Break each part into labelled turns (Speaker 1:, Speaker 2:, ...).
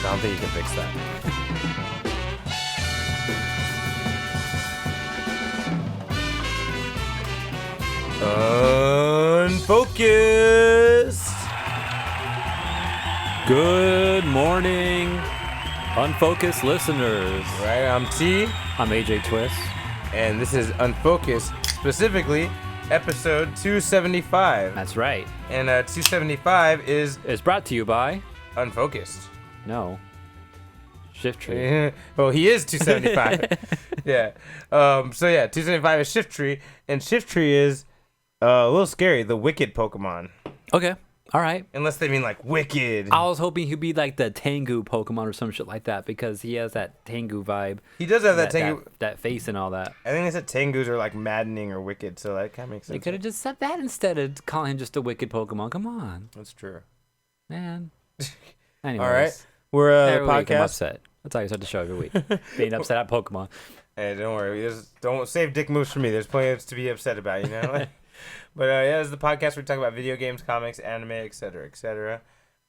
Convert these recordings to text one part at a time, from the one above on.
Speaker 1: I don't think you can fix that. Unfocused.
Speaker 2: Good morning, Unfocused listeners.
Speaker 1: Right, I'm T,
Speaker 2: I'm AJ Twist.
Speaker 1: and this is Unfocused, specifically episode 275.
Speaker 2: That's right.
Speaker 1: And 275 is
Speaker 2: It's brought to you by
Speaker 1: Unfocused.
Speaker 2: No Shift Tree.
Speaker 1: Well, he is 275. Yeah. So yeah, 275 is Shift Tree, and Shift Tree is a little scary. The wicked Pokemon,
Speaker 2: Okay. All right.
Speaker 1: unless they mean like wicked.
Speaker 2: I was hoping he'd be like the Tengu Pokemon or some shit like that because he has that Tengu vibe.
Speaker 1: He does have that Tengu.
Speaker 2: That face and all that.
Speaker 1: I think they said Tengus are like maddening or wicked, so that kind of makes
Speaker 2: They
Speaker 1: sense.
Speaker 2: could have just said that instead of calling him just a wicked Pokemon. Come on,
Speaker 1: That's true.
Speaker 2: man. Anyways,
Speaker 1: All right, we're
Speaker 2: every
Speaker 1: the
Speaker 2: week I'm
Speaker 1: podcast.
Speaker 2: upset. That's how you start the show every week. Being upset at Pokemon.
Speaker 1: Hey, don't worry. Don't save dick moves for me. There's plenty to be upset about, you know. But yeah, this is the podcast where we talk about video games, comics, anime, etc., etc.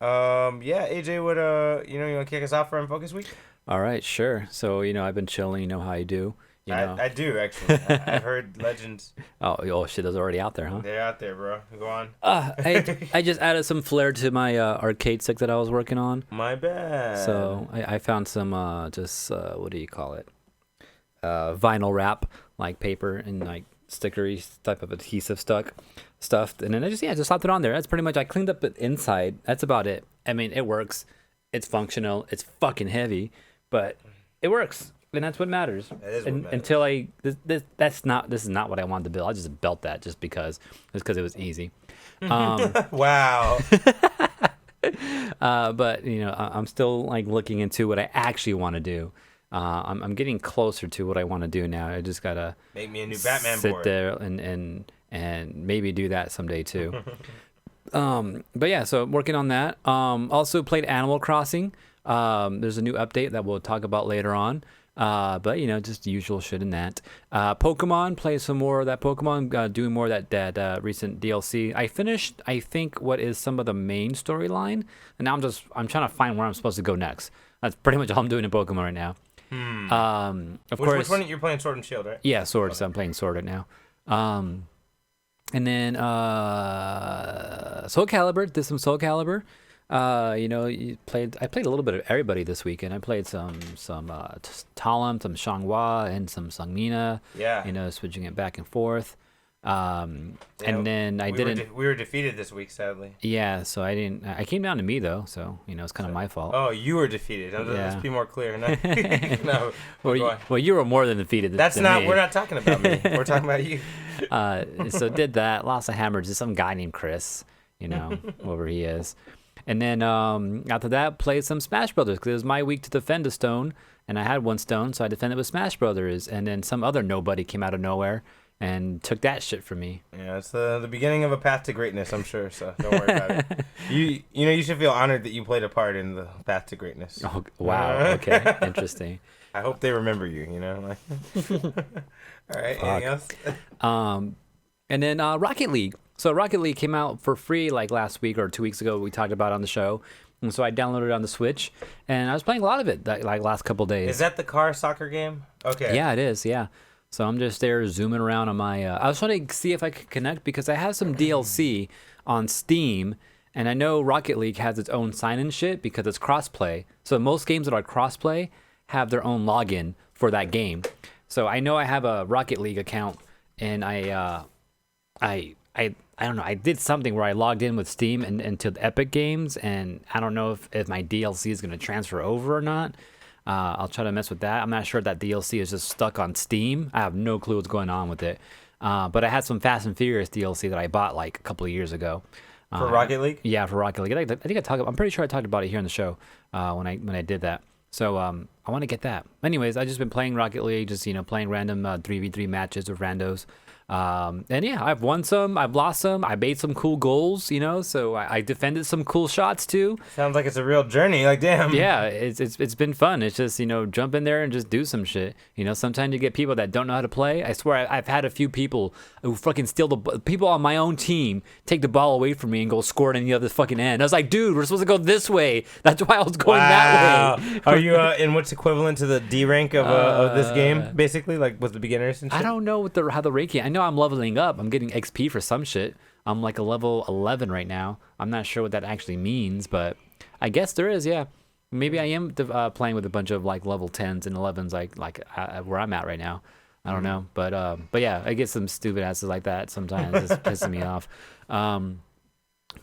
Speaker 1: Yeah, AJ, what you want to kick us off for Unfocused Week?
Speaker 2: All right, sure. So I've been chilling. You know how I do. You know.
Speaker 1: I do actually. I've heard legends.
Speaker 2: Oh shit, those are already out there, huh?
Speaker 1: They're out there, bro. Go on.
Speaker 2: I just added some flair to my arcade stick that I was working on.
Speaker 1: My bad.
Speaker 2: So I found some what do you call it? Vinyl wrap, like paper and like stickery type of adhesive stuffed, and then I just slapped it on there. That's pretty much. I cleaned up the inside. That's about it. I mean, it works. It's functional. It's fucking heavy, but it works. And that's what matters.
Speaker 1: That is what matters.
Speaker 2: Until this is not what I wanted to build. I just built that just because it was easy.
Speaker 1: Wow.
Speaker 2: But I'm still like looking into what I actually want to do. I'm getting closer to what I want to do now. I just gotta
Speaker 1: Make me a new Batman
Speaker 2: sit
Speaker 1: board.
Speaker 2: there and maybe do that someday too. But yeah, so working on that. Also played Animal Crossing. There's a new update that we'll talk about later on. But just the usual shit in that. Pokemon, play some more of that Pokemon, doing more of that recent DLC. I finished, I think, what is some of the main storyline, and now I'm trying to find where I'm supposed to go next. That's pretty much all I'm doing in Pokemon right now. Of course,
Speaker 1: Which one? You're playing Sword and Shield, right?
Speaker 2: yeah, Sword. So I'm playing Sword right now. And then Soul Calibur, did some Soul Calibur. I played a little bit of everybody this weekend. I played some Talon, some Xianghua, and some Sungmina.
Speaker 1: Yeah.
Speaker 2: Switching it back and forth. And
Speaker 1: Yeah,
Speaker 2: then
Speaker 1: we were defeated this week, sadly.
Speaker 2: Yeah, so I didn't. I came down to me though, so it's kind of my fault.
Speaker 1: Oh, you were defeated. Let's be more clear. No.
Speaker 2: Well, you were more than defeated.
Speaker 1: That's
Speaker 2: than
Speaker 1: not.
Speaker 2: me.
Speaker 1: We're not talking about me. We're talking about you.
Speaker 2: So did that. Lost a hammer to some guy named Chris. Whoever he is. And then after that, played some Smash Brothers because it was my week to defend a stone, and I had one stone, so I defended with Smash Brothers. And then some other nobody came out of nowhere and took that shit from me.
Speaker 1: Yeah, it's the beginning of a path to greatness, I'm sure. So don't worry about it. You should feel honored that you played a part in the path to greatness.
Speaker 2: Oh wow! Okay, interesting.
Speaker 1: I hope they remember you. All right. Anything else?
Speaker 2: And then Rocket League. So Rocket League came out for free like last week or 2 weeks ago. We talked about it on the show. And so I downloaded it on the Switch, and I was playing a lot of it like last couple of days.
Speaker 1: Is that the car soccer game? Okay.
Speaker 2: Yeah, it is. Yeah. So I'm just there zooming around on my. I was trying to see if I could connect because I have some DLC on Steam, and I know Rocket League has its own sign-in shit because it's crossplay. So most games that are crossplay have their own login for that game. So I know I have a Rocket League account, and I don't know. I did something where I logged in with Steam and into the Epic Games, and I don't know if my DLC is going to transfer over or not. I'll try to mess with that. I'm not sure if that DLC is just stuck on Steam. I have no clue what's going on with it. But I had some Fast and Furious DLC that I bought like a couple of years ago.
Speaker 1: For Rocket League?
Speaker 2: Yeah, for Rocket League. I think I'm pretty sure I talked about it here on the show when I did that. So I want to get that. Anyways, I've just been playing Rocket League, just playing random 3v3 matches with randos. And yeah, I've won some, I've lost some, I made some cool goals, so I defended some cool shots too.
Speaker 1: Sounds like it's a real journey. Like, damn.
Speaker 2: Yeah, it's been fun. It's just, jump in there and just do some shit. Sometimes you get people that don't know how to play. I swear I've had a few people who fucking steal people on my own team, take the ball away from me and go score it in the other fucking end. I was like, dude, we're supposed to go this way. That's why I was going that way.
Speaker 1: Are you in what's equivalent to the D rank of this game, basically, like with the beginners and shit?
Speaker 2: I don't know how the ranking. I know I'm leveling up. I'm getting XP for some shit. I'm like a level 11 right now. I'm not sure what that actually means, but I guess there is, yeah. Maybe I am playing with a bunch of like level 10s and 11s, like where I'm at right now. I don't know, but yeah, I get some stupid asses like that sometimes. It's pissing me off.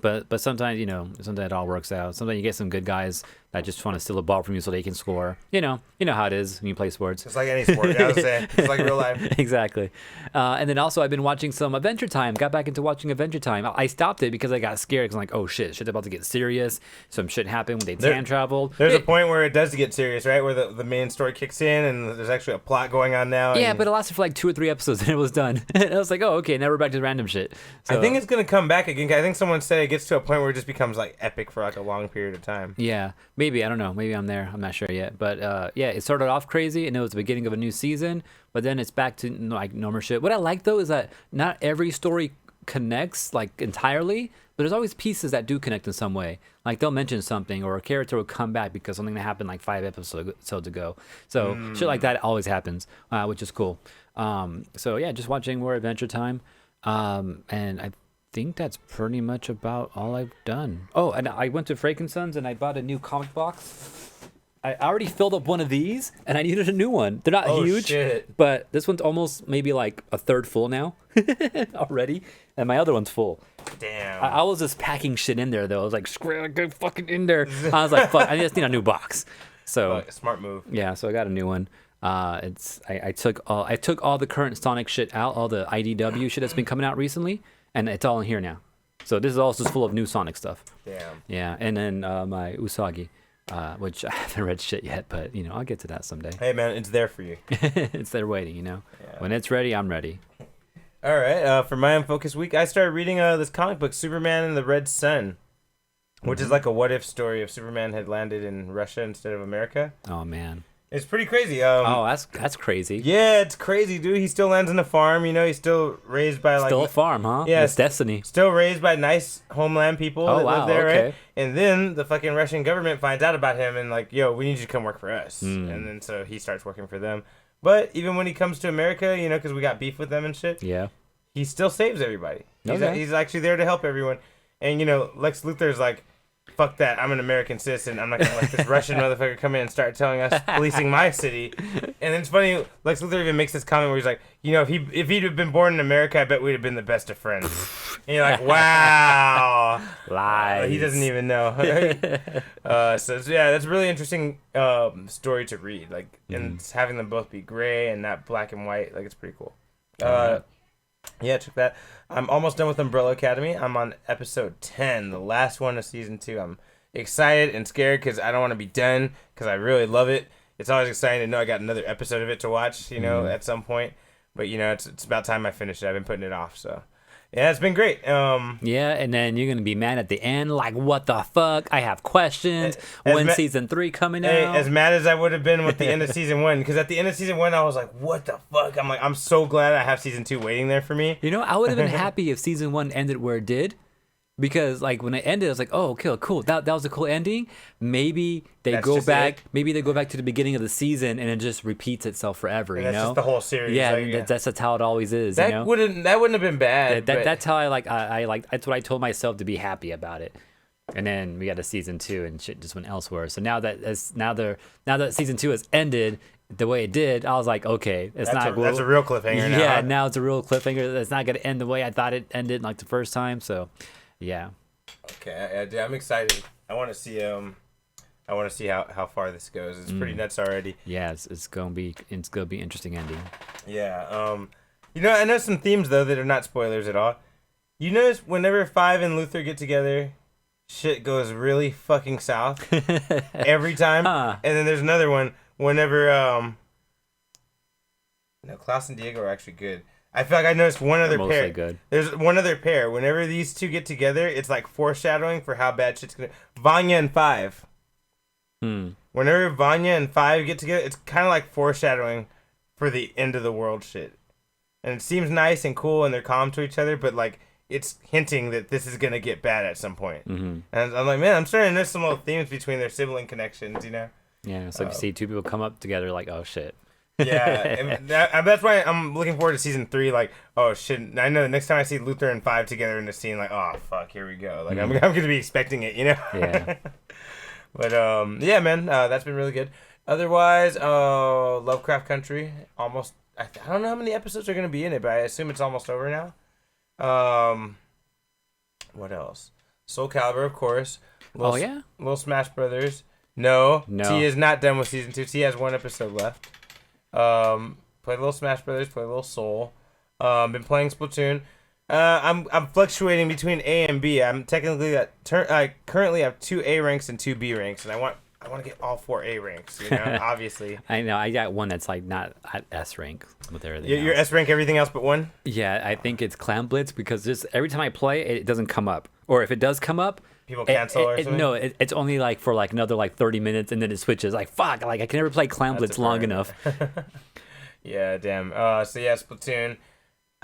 Speaker 2: But sometimes, sometimes it all works out. Sometimes you get some good guys that just want to steal a ball from you so they can score. You know how it is when you play sports.
Speaker 1: It's like any sport, I would say. It's like real life.
Speaker 2: Exactly. And then also I've been watching some Adventure Time. Got back into watching Adventure Time. I stopped it because I got scared because I'm like, oh shit's about to get serious. Some shit happened when they time traveled.
Speaker 1: There's a point where it does get serious, right? Where the main story kicks in and there's actually a plot going on now.
Speaker 2: Yeah, but it lasted for like 2 or 3 episodes and it was done. And I was like, oh, okay, now we're back to random shit. So,
Speaker 1: I think it's going to come back again. I think someone said it gets to a point where it just becomes like epic for like a long period of time.
Speaker 2: Yeah, maybe. I don't know. Maybe I'm there. I'm not sure yet. But yeah, it started off crazy and it was the beginning of a new season, but then it's back to like normal shit. What I like though is that not every story connects like entirely, but there's always pieces that do connect in some way. Like they'll mention something or a character will come back because something that happened like 5 episodes ago. So shit like that always happens, which is cool. So yeah, just watching more Adventure Time. And I think that's pretty much about all I've done. Oh, and I went to Frankenstein's and I bought a new comic box. I already filled up one of these and I needed a new one. They're not huge, but this one's almost maybe like a third full now already. And my other one's full.
Speaker 1: Damn.
Speaker 2: I was just packing shit in there though. I was like, screw it, go fucking in there. I was like, fuck, I just need a new box. So
Speaker 1: smart move.
Speaker 2: Yeah, so I got a new one. I took all the current Sonic shit out, all the IDW shit that's been coming out recently, and it's all in here now. So this is also just full of new Sonic stuff.
Speaker 1: Damn.
Speaker 2: Yeah, and then my Usagi, which I haven't read shit yet, but I'll get to that someday.
Speaker 1: Hey man, it's there for you.
Speaker 2: It's there waiting, Yeah. When it's ready, I'm ready.
Speaker 1: All right, for my Unfocused week, I started reading this comic book, Superman and the Red Sun, which is like a what-if story if Superman had landed in Russia instead of America.
Speaker 2: Oh, man.
Speaker 1: It's pretty crazy.
Speaker 2: That's crazy.
Speaker 1: Yeah, it's crazy, dude. He still lands on a farm. He's still raised by like
Speaker 2: a farm, huh?
Speaker 1: Yeah,
Speaker 2: it's destiny.
Speaker 1: Still raised by nice homeland people that live there,
Speaker 2: okay.
Speaker 1: right? And then the fucking Russian government finds out about him and like, yo, we need you to come work for us. And then so he starts working for them. But even when he comes to America, because we got beef with them and shit.
Speaker 2: Yeah.
Speaker 1: He still saves everybody.
Speaker 2: Okay.
Speaker 1: He's actually there to help everyone. And Lex Luthor's like, fuck that, I'm an American citizen. I'm not going to let this Russian motherfucker come in and start telling us policing my city. And it's funny, Lex Luthor even makes this comment where he's like, if he'd have been born in America, I bet we'd have been the best of friends. And you're like, wow.
Speaker 2: Lies.
Speaker 1: He doesn't even know. So yeah, that's a really interesting story to read. Like, and having them both be gray and not black and white, like it's pretty cool. Yeah, check that. I'm almost done with Umbrella Academy. I'm on episode 10, the last one of season 2. I'm excited and scared because I don't want to be done because I really love it. It's always exciting to know I got another episode of it to watch, at some point. But, it's about time I finish it. I've been putting it off, so. Yeah, it's been great.
Speaker 2: Yeah, and then you're going to be mad at the end, like, what the fuck? I have questions. When's season 3 coming out?
Speaker 1: As mad as I would have been with the end of season 1, because at the end of season 1, I was like, what the fuck? I'm so glad I have season 2 waiting there for me.
Speaker 2: I would have been happy if season 1 ended where it did. Because like when it ended, I was like, "Oh, okay, cool. That was a cool ending." Maybe they go back to the beginning of the season, and it just repeats itself forever.
Speaker 1: And that's just the whole series.
Speaker 2: Yeah, that's how it always is.
Speaker 1: That wouldn't have been bad.
Speaker 2: That's how I like. That's what I told myself to be happy about it. And then we got a season 2, and shit just went elsewhere. So now that season 2 has ended the way it did, I was like, okay, that's a
Speaker 1: real cliffhanger.
Speaker 2: Yeah, now it's a real cliffhanger. It's not gonna end the way I thought it ended, like the first time. So. Yeah.
Speaker 1: Okay, I'm excited. I want to see how far this goes. It's pretty nuts already.
Speaker 2: Yeah, it's gonna be interesting ending.
Speaker 1: Yeah. I know some themes though that are not spoilers at all. You notice whenever Five and Luther get together, shit goes really fucking south every time. And then there's another one whenever no, Klaus and Diego are actually good. I feel like I noticed one other
Speaker 2: mostly
Speaker 1: pair.
Speaker 2: good.
Speaker 1: There's one other pair. Whenever these two get together, it's like foreshadowing for how bad shit's gonna. Vanya and Five. Whenever Vanya and Five get together, it's kind of like foreshadowing for the end of the world shit. And it seems nice and cool, and they're calm to each other, but like it's hinting that this is gonna get bad at some point. And I'm like, man, I'm starting to notice some little themes between their sibling connections, you know?
Speaker 2: Yeah, so if you see two people come up together, like, oh shit.
Speaker 1: Yeah, and that's why I'm looking forward to season 3. Like, oh shit, I know the next time I see Luther and Five together in the scene, like, oh fuck, here we go. Like, I'm gonna be expecting it, you know?
Speaker 2: Yeah.
Speaker 1: But yeah, man, that's been really good. Otherwise, Lovecraft Country, almost. I don't know how many episodes are gonna be in it, but I assume it's almost over now. What else? Soul Calibur, of course. Little Smash Brothers. No. T is not done with season 2. T has 1 episode left. Played a little Smash Brothers, played a little Soul. Been playing Splatoon. I'm fluctuating between A and B. I'm technically I currently have 2 A ranks and 2 B ranks, and I want to get all 4 A ranks. You know, obviously.
Speaker 2: I know. I got one that's like not at S rank with everything.
Speaker 1: Your S rank, everything else but 1.
Speaker 2: Yeah, I think it's Clan Blitz because just every time I play, it doesn't come up, or if it does come up.
Speaker 1: People cancel or something?
Speaker 2: No, it's only like for like another like 30 minutes and then it switches. Like, fuck, like I can never play Clan Blitz long enough.
Speaker 1: Yeah, damn. So yeah, Splatoon.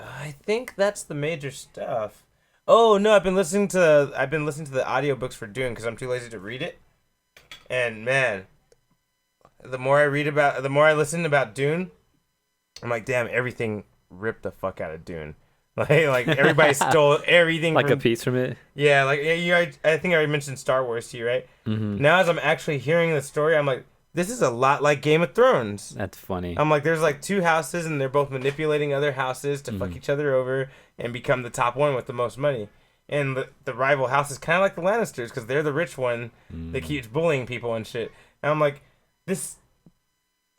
Speaker 1: I think that's the major stuff. Oh no, I've been listening to the audiobooks for Dune because I'm too lazy to read it. And man, the more I listen about Dune, I'm like, damn, everything ripped the fuck out of Dune. Like everybody stole everything.
Speaker 2: Like a piece from it.
Speaker 1: Yeah, like I think I already mentioned Star Wars to you, right? Now as I'm actually hearing the story, I'm like, this is a lot like Game of Thrones.
Speaker 2: That's funny.
Speaker 1: I'm like, there's like 2 houses, and they're both manipulating other houses to fuck each other over and become the top one with the most money. And the rival house is kind of like the Lannisters because they're the rich one that keeps bullying people and shit. And I'm like, this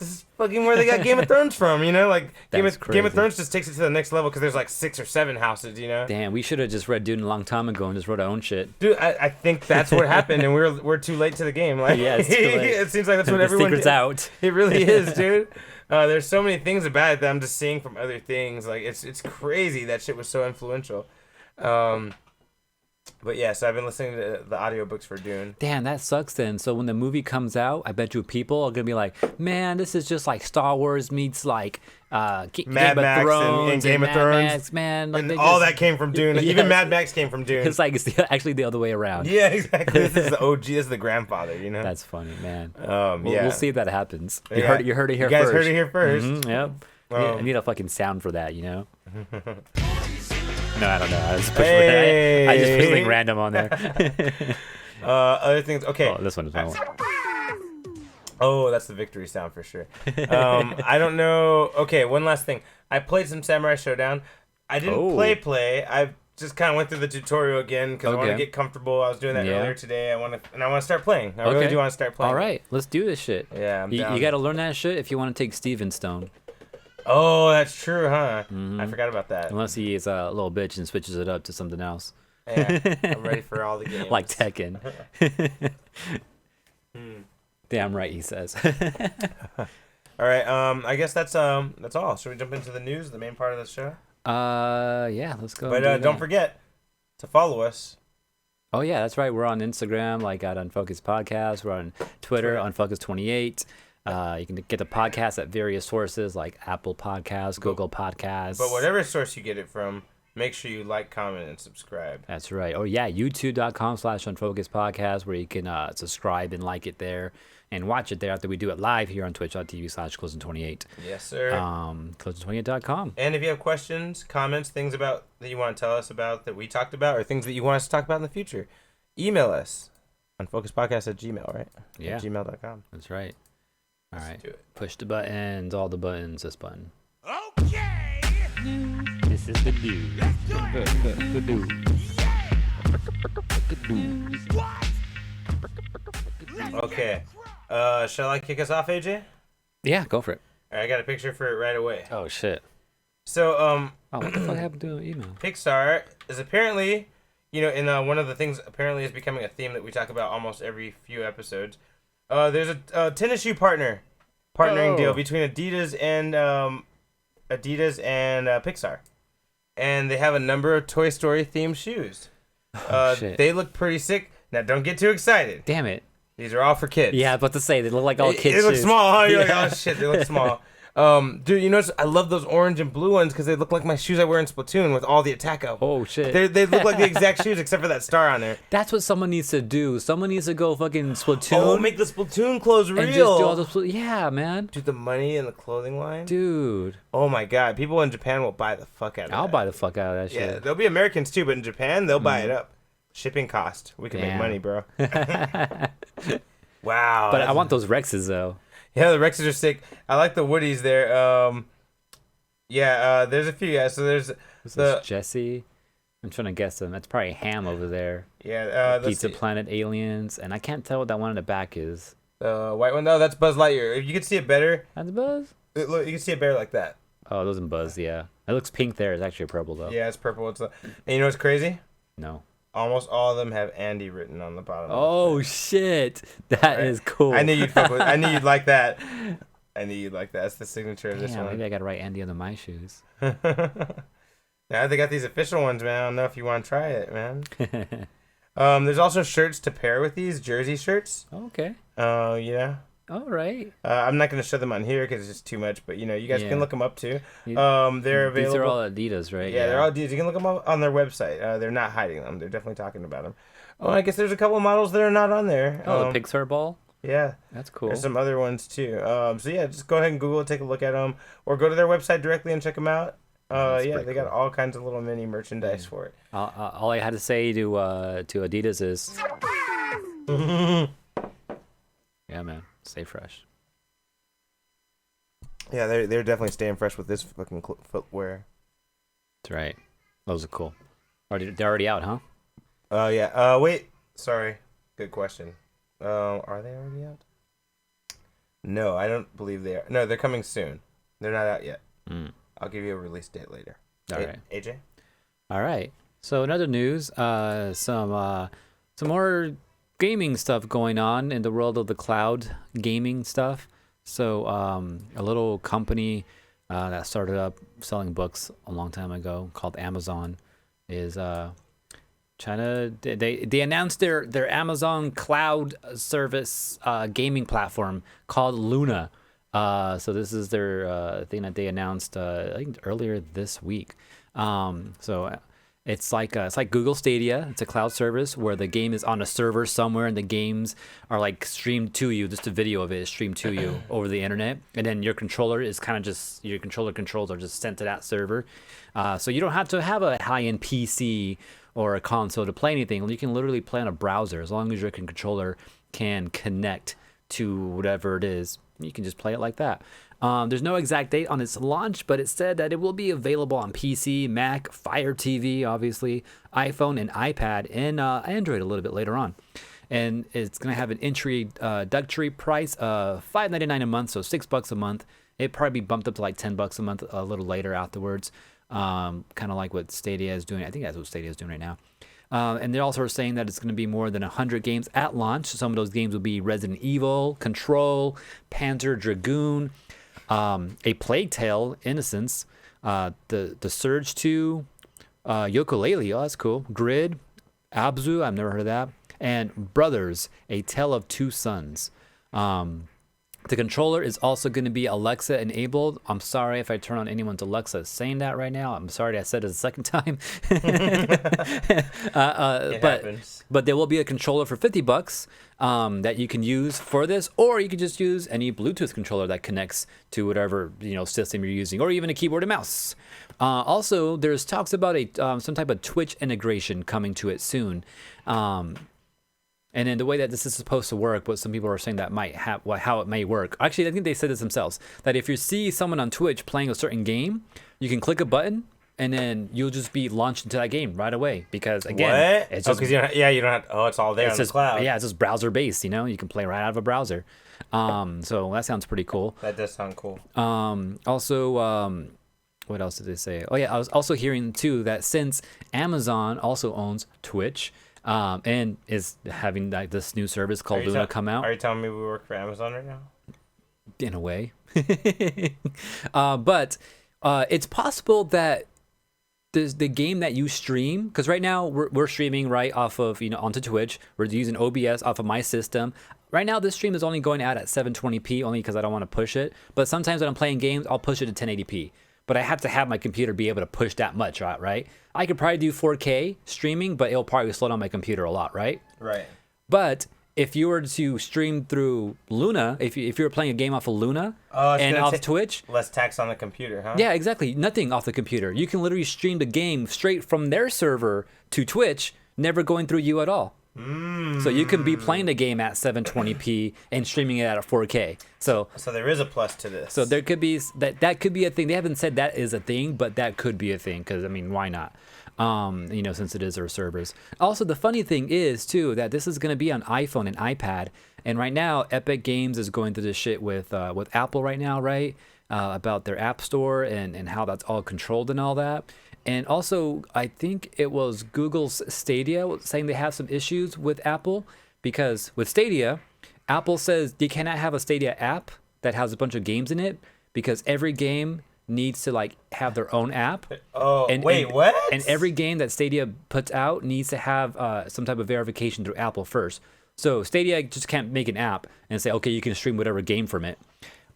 Speaker 1: is fucking where they got Game of Thrones from, you know? Like, Game of Thrones just takes it to the next level because there's like 6 or 7 houses, you know?
Speaker 2: Damn, we should have just read Dune a long time ago and just wrote our own shit.
Speaker 1: Dude, I think that's what happened, and we're too late to the game. Like,
Speaker 2: yeah, it's too late.
Speaker 1: It seems like that's what
Speaker 2: the
Speaker 1: everyone
Speaker 2: secret's
Speaker 1: did.
Speaker 2: out.
Speaker 1: It really is, dude. There's so many things about it that I'm just seeing from other things. Like, it's crazy that shit was so influential. But yeah, so I've been listening to the audiobooks for Dune.
Speaker 2: Damn, that sucks then. So when the movie comes out, I bet you people are going to be like, man, this is just like Star Wars meets like
Speaker 1: Mad
Speaker 2: Game
Speaker 1: Max
Speaker 2: of Thrones
Speaker 1: and Game of
Speaker 2: Mad
Speaker 1: Thrones.
Speaker 2: Max, man. Like,
Speaker 1: And all that came from Dune.
Speaker 2: Yes.
Speaker 1: Even Mad Max came from Dune.
Speaker 2: It's like it's actually the other way around.
Speaker 1: Yeah, exactly. This is the OG. This is the grandfather, you know?
Speaker 2: That's funny, man.
Speaker 1: Yeah.
Speaker 2: We'll see if that happens. You
Speaker 1: Yeah.
Speaker 2: heard it here
Speaker 1: You guys
Speaker 2: first.
Speaker 1: heard it here first.
Speaker 2: Yep. I need a fucking sound for that, you know? No, I don't know. I just pushed something random on there.
Speaker 1: Other things. Okay.
Speaker 2: Oh, this one is my one.
Speaker 1: Oh, that's the victory sound for sure. I don't know. Okay, one last thing. I played some Samurai Showdown. I didn't play. I just kind of went through the tutorial again because I want to get comfortable. I was doing that earlier today. I want to start playing. I really do want to start playing.
Speaker 2: All right, let's do this shit.
Speaker 1: Yeah,
Speaker 2: you got to learn that shit if you want to take Steven's Stone.
Speaker 1: Oh, that's true, huh? I forgot about that.
Speaker 2: Unless he is a little bitch and switches it up to something else.
Speaker 1: Yeah, I'm ready for all the games.
Speaker 2: Like Tekken. Damn right, he says.
Speaker 1: All right, I guess that's all. Should we jump into the news, the main part of the show?
Speaker 2: Yeah, let's go.
Speaker 1: But don't forget to follow us.
Speaker 2: Oh yeah, that's right. We're on Instagram, like at Unfocused Podcast. We're on Twitter, Unfocused28. You can get the podcast at various sources like Apple Podcasts, Google Podcasts.
Speaker 1: But whatever source you get it from, make sure you like, comment, and subscribe.
Speaker 2: That's right. Oh yeah, youtube.com/Unfocused Podcast, where you can subscribe and like it there and watch it there after we do it live here on twitch.tv/Closing28.
Speaker 1: Yes, sir.
Speaker 2: Closing28.com.
Speaker 1: And if you have questions, comments, things about that you want to tell us about that we talked about, or things that you want us to talk about in the future, email us. Unfocusedpodcast@gmail, right?
Speaker 2: Yeah.
Speaker 1: At gmail.com.
Speaker 2: That's right. All right.
Speaker 1: Do it.
Speaker 2: Push the buttons, all the buttons, this button.
Speaker 3: Okay.
Speaker 2: This is the dude. The dude.
Speaker 1: Okay. Shall I kick us off, AJ?
Speaker 2: Yeah, go for it.
Speaker 1: All right, I got a picture for it right away.
Speaker 2: Oh, shit.
Speaker 1: So,
Speaker 2: Oh, what the fuck happened to the email?
Speaker 1: Pixar is apparently, in one of the things apparently is becoming a theme that we talk about almost every few episodes. There's a tennis shoe partnering deal between Adidas and Adidas, and Pixar. And they have a number of Toy Story themed shoes.
Speaker 2: Shit.
Speaker 1: They look pretty sick. Now, don't get too excited.
Speaker 2: Damn it.
Speaker 1: These are all for kids.
Speaker 2: Yeah, but to say they look like all kids.
Speaker 1: They look
Speaker 2: shoes.
Speaker 1: small, huh? You're like, oh shit, they look small. Dude, you notice I love those orange and blue ones because they look like my shoes I wear in Splatoon with all the attack up.
Speaker 2: Oh shit.
Speaker 1: They look like the exact shoes except for that star on there.
Speaker 2: That's what someone needs to do. Someone needs to go fucking Splatoon.
Speaker 1: Oh, make the Splatoon clothes real.
Speaker 2: And just do all the yeah, man.
Speaker 1: Do the money in the clothing line.
Speaker 2: Dude.
Speaker 1: Oh my god, people in Japan will buy the fuck out of it.
Speaker 2: I'll buy the fuck out of that shit.
Speaker 1: Yeah, there'll be Americans too, but in Japan they'll buy it up. Shipping cost. We can make money, bro. Wow.
Speaker 2: But I want those Rexes though.
Speaker 1: Yeah, the Rexes are sick. I like the Woodies there. There's a few. Yeah, so there's
Speaker 2: This Jesse. I'm trying to guess them. That's probably Ham over there.
Speaker 1: Yeah,
Speaker 2: Pizza Planet Aliens, and I can't tell what that one in the back is.
Speaker 1: The white one, no, that's Buzz Lightyear. If you could see it better,
Speaker 2: That's Buzz.
Speaker 1: Look, you can see it better like that.
Speaker 2: Oh, those in Buzz. Yeah, it looks pink there. It's actually purple though.
Speaker 1: Yeah, it's purple. And you know what's crazy?
Speaker 2: No.
Speaker 1: Almost all of them have Andy written on the bottom.
Speaker 2: Oh shit, that is cool.
Speaker 1: I knew you'd fuck with. I knew you'd like that. I knew you'd like that. That's the signature of this
Speaker 2: Damn,
Speaker 1: one.
Speaker 2: maybe I gotta write Andy under my shoes.
Speaker 1: Now they got these official ones, man. I don't know if you want to try it, man. There's also shirts to pair with these jersey shirts.
Speaker 2: Okay.
Speaker 1: Yeah.
Speaker 2: All right.
Speaker 1: I'm not gonna show them on here because it's just too much. But you guys can look them up too. They're available.
Speaker 2: These are all Adidas, right?
Speaker 1: Yeah, they're all Adidas. You can look them up on their website. They're not hiding them. They're definitely talking about them. Oh, I guess there's a couple models that are not on there.
Speaker 2: Oh, the Pixar ball.
Speaker 1: Yeah,
Speaker 2: that's cool.
Speaker 1: There's some other ones too. So yeah, just go ahead and Google it, take a look at them, or go to their website directly and check them out. They got all kinds of little mini merchandise for it.
Speaker 2: All I had to say to Adidas is, yeah, man, stay fresh.
Speaker 1: Yeah, they're definitely staying fresh with this fucking footwear.
Speaker 2: That's right. Those are cool. They're already out, huh?
Speaker 1: Yeah. Wait. Sorry. Good question. Are they already out? No, I don't believe they are. No, they're coming soon. They're not out yet. I'll give you a release date later.
Speaker 2: All right.
Speaker 1: AJ?
Speaker 2: All right. So in other news, some more gaming stuff going on in the world of the cloud gaming stuff. So a little company that started up selling books a long time ago called Amazon is they announced their Amazon cloud service gaming platform called Luna. So this is their thing that they announced I think earlier this week. So it's like Google Stadia. It's a cloud service where the game is on a server somewhere, and the games are like streamed to you. Just a video of it is streamed to you over the internet, and then your controller controls are just sent to that server. So you don't have to have a high-end PC or a console to play anything. You can literally play on a browser as long as your controller can connect to whatever it is. You can just play it like that. There's no exact date on its launch, but it said that it will be available on PC, Mac, Fire TV, obviously, iPhone, and iPad, and Android a little bit later on. And it's going to have an introductory price of $5.99 a month, so $6 a month. It'd probably be bumped up to like $10 a month a little later afterwards, kind of like what Stadia is doing. I think that's what Stadia is doing right now. And they're also saying that it's going to be more than 100 games at launch. Some of those games will be Resident Evil, Control, Panzer Dragoon, A Plague Tale, Innocence, the Surge 2, Yooka-Laylee, oh that's cool, Grid, Abzu, I've never heard of that, and Brothers, A Tale of Two Sons. The controller is also going to be Alexa enabled. I'm sorry if I turn on anyone's Alexa saying that right now. I'm sorry I said it a second time. But there will be a controller for $50 that you can use for this, or you can just use any Bluetooth controller that connects to whatever system you're using, or even a keyboard and mouse. Also, there's talks about some type of Twitch integration coming to it soon. And then the way that this is supposed to work, what some people are saying that how it may work. Actually, I think they said this themselves, that if you see someone on Twitch playing a certain game, you can click a button, and then you'll just be launched into that game right away. Because again, it's just,
Speaker 1: you don't have. Oh, it's all there on the cloud.
Speaker 2: Yeah, it's just browser based. You can play right out of a browser. So that sounds pretty cool.
Speaker 1: That does sound cool.
Speaker 2: Also, what else did they say? Oh yeah, I was also hearing too that since Amazon also owns Twitch. And is having like this new service called Luna come out.
Speaker 1: Are you telling me we work for Amazon right now?
Speaker 2: In a way. But It's possible that the game that you stream, because right now we're streaming right off of, onto Twitch. We're using OBS off of my system. Right now, this stream is only going out at 720p, only because I don't want to push it. But sometimes when I'm playing games, I'll push it to 1080p. But I have to have my computer be able to push that much out, right? I could probably do 4K streaming, but it'll probably slow down my computer a lot, right?
Speaker 1: Right.
Speaker 2: But if you were to stream through Luna, if you were playing a game off of Luna and off Twitch,
Speaker 1: less tax on the computer, huh?
Speaker 2: Yeah, exactly. Nothing off the computer. You can literally stream the game straight from their server to Twitch, never going through you at all. So you can be playing the game at 720p and streaming it at a 4K. So
Speaker 1: there is a plus to this.
Speaker 2: So there could be that could be a thing. They haven't said that is a thing, but that could be a thing because I mean, why not? Since it is their servers. Also, the funny thing is too that this is going to be on iPhone and iPad, and right now Epic Games is going through this shit with Apple right now, right? About their App Store and how that's all controlled and all that. And also, I think it was Google's Stadia saying they have some issues with Apple because with Stadia, Apple says you cannot have a Stadia app that has a bunch of games in it because every game needs to have their own app.
Speaker 1: Oh, what?
Speaker 2: And every game that Stadia puts out needs to have some type of verification through Apple first. So Stadia just can't make an app and say, okay, you can stream whatever game from it.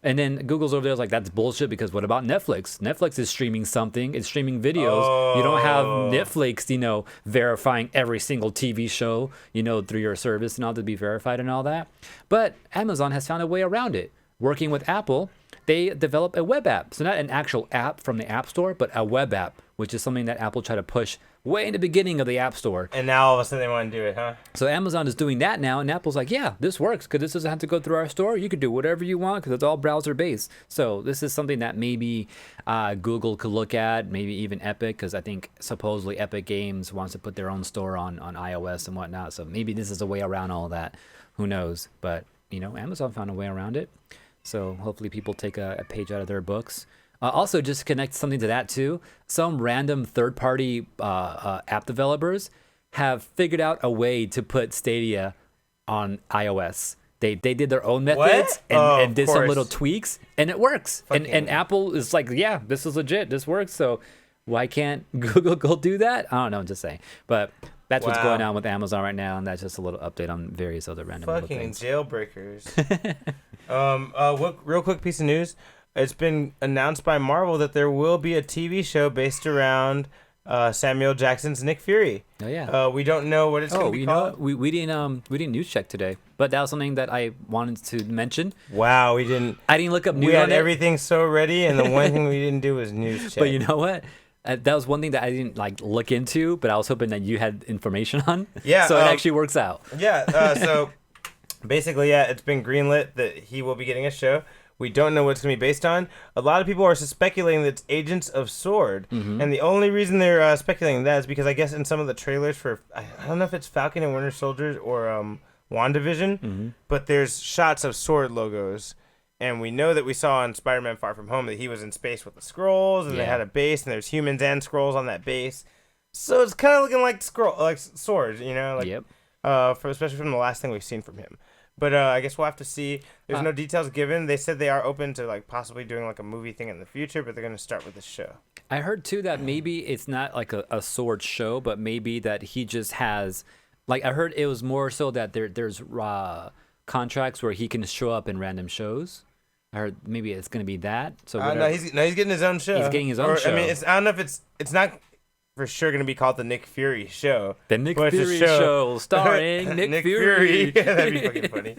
Speaker 2: And then Google's over there is like, that's bullshit because what about Netflix? Netflix is streaming something. It's streaming videos. Oh. You don't have Netflix, verifying every single TV show, through your service and all to be verified and all that. But Amazon has found a way around it. Working with Apple, they develop a web app. So not an actual app from the App Store, but a web app, which is something that Apple tried to push way in the beginning of the App Store.
Speaker 1: And now all of a sudden they want to do it, huh?
Speaker 2: So Amazon is doing that now, and Apple's like, yeah, this works because this doesn't have to go through our store. You could do whatever you want because it's all browser-based. So this is something that maybe Google could look at, maybe even Epic, because I think supposedly Epic Games wants to put their own store on iOS and whatnot. So maybe this is a way around all that. Who knows? But, Amazon found a way around it. So hopefully people take a page out of their books. Also, just to connect something to that too, some random third-party app developers have figured out a way to put Stadia on iOS. They did their own methods and did some little tweaks, and it works. And Apple is like, yeah, this is legit. This works. So why can't Google go do that? I don't know. I'm just saying. But that's what's going on with Amazon right now, and that's just a little update on various other random little things.
Speaker 1: Jailbreakers. Real quick piece of news. It's been announced by Marvel that there will be a TV show based around Samuel Jackson's Nick Fury.
Speaker 2: Oh yeah.
Speaker 1: We don't know what it's going to be called.
Speaker 2: We didn't news check today, but that was something that I wanted to mention.
Speaker 1: Wow, we didn't.
Speaker 2: I didn't look up news.
Speaker 1: We had everything so ready, and the one thing we didn't do was news check.
Speaker 2: But you know what? That was one thing that I didn't look into, but I was hoping that you had information on.
Speaker 1: Yeah.
Speaker 2: So it actually works out.
Speaker 1: Yeah. So basically, it's been greenlit that he will be getting a show. We don't know what it's going to be based on. A lot of people are speculating that it's Agents of S.W.O.R.D.
Speaker 2: Mm-hmm.
Speaker 1: And the only reason they're speculating that is because I guess in some of the trailers for, I don't know if it's Falcon and Winter Soldiers or WandaVision, but there's shots of S.W.O.R.D. logos. And we know that we saw in Spider-Man Far From Home that he was in space with the Skrulls, and they had a base, and there's humans and Skrulls on that base. So it's kind of looking like swords,
Speaker 2: Yep.
Speaker 1: Especially from the last thing we've seen from him. But I guess we'll have to see. There's no details given. They said they are open to possibly doing a movie thing in the future, but they're going to start with this show.
Speaker 2: I heard too that maybe it's not like a sword show, but maybe that he just has I heard it was more so that there's contracts where he can show up in random shows. I heard maybe it's going to be that. So
Speaker 1: no, he's getting his own show.
Speaker 2: He's getting his own show.
Speaker 1: I mean, I don't know if it's not for sure going to be called the Nick Fury Show.
Speaker 2: The Nick Fury Show starring Nick Fury.
Speaker 1: Yeah, that'd be fucking funny.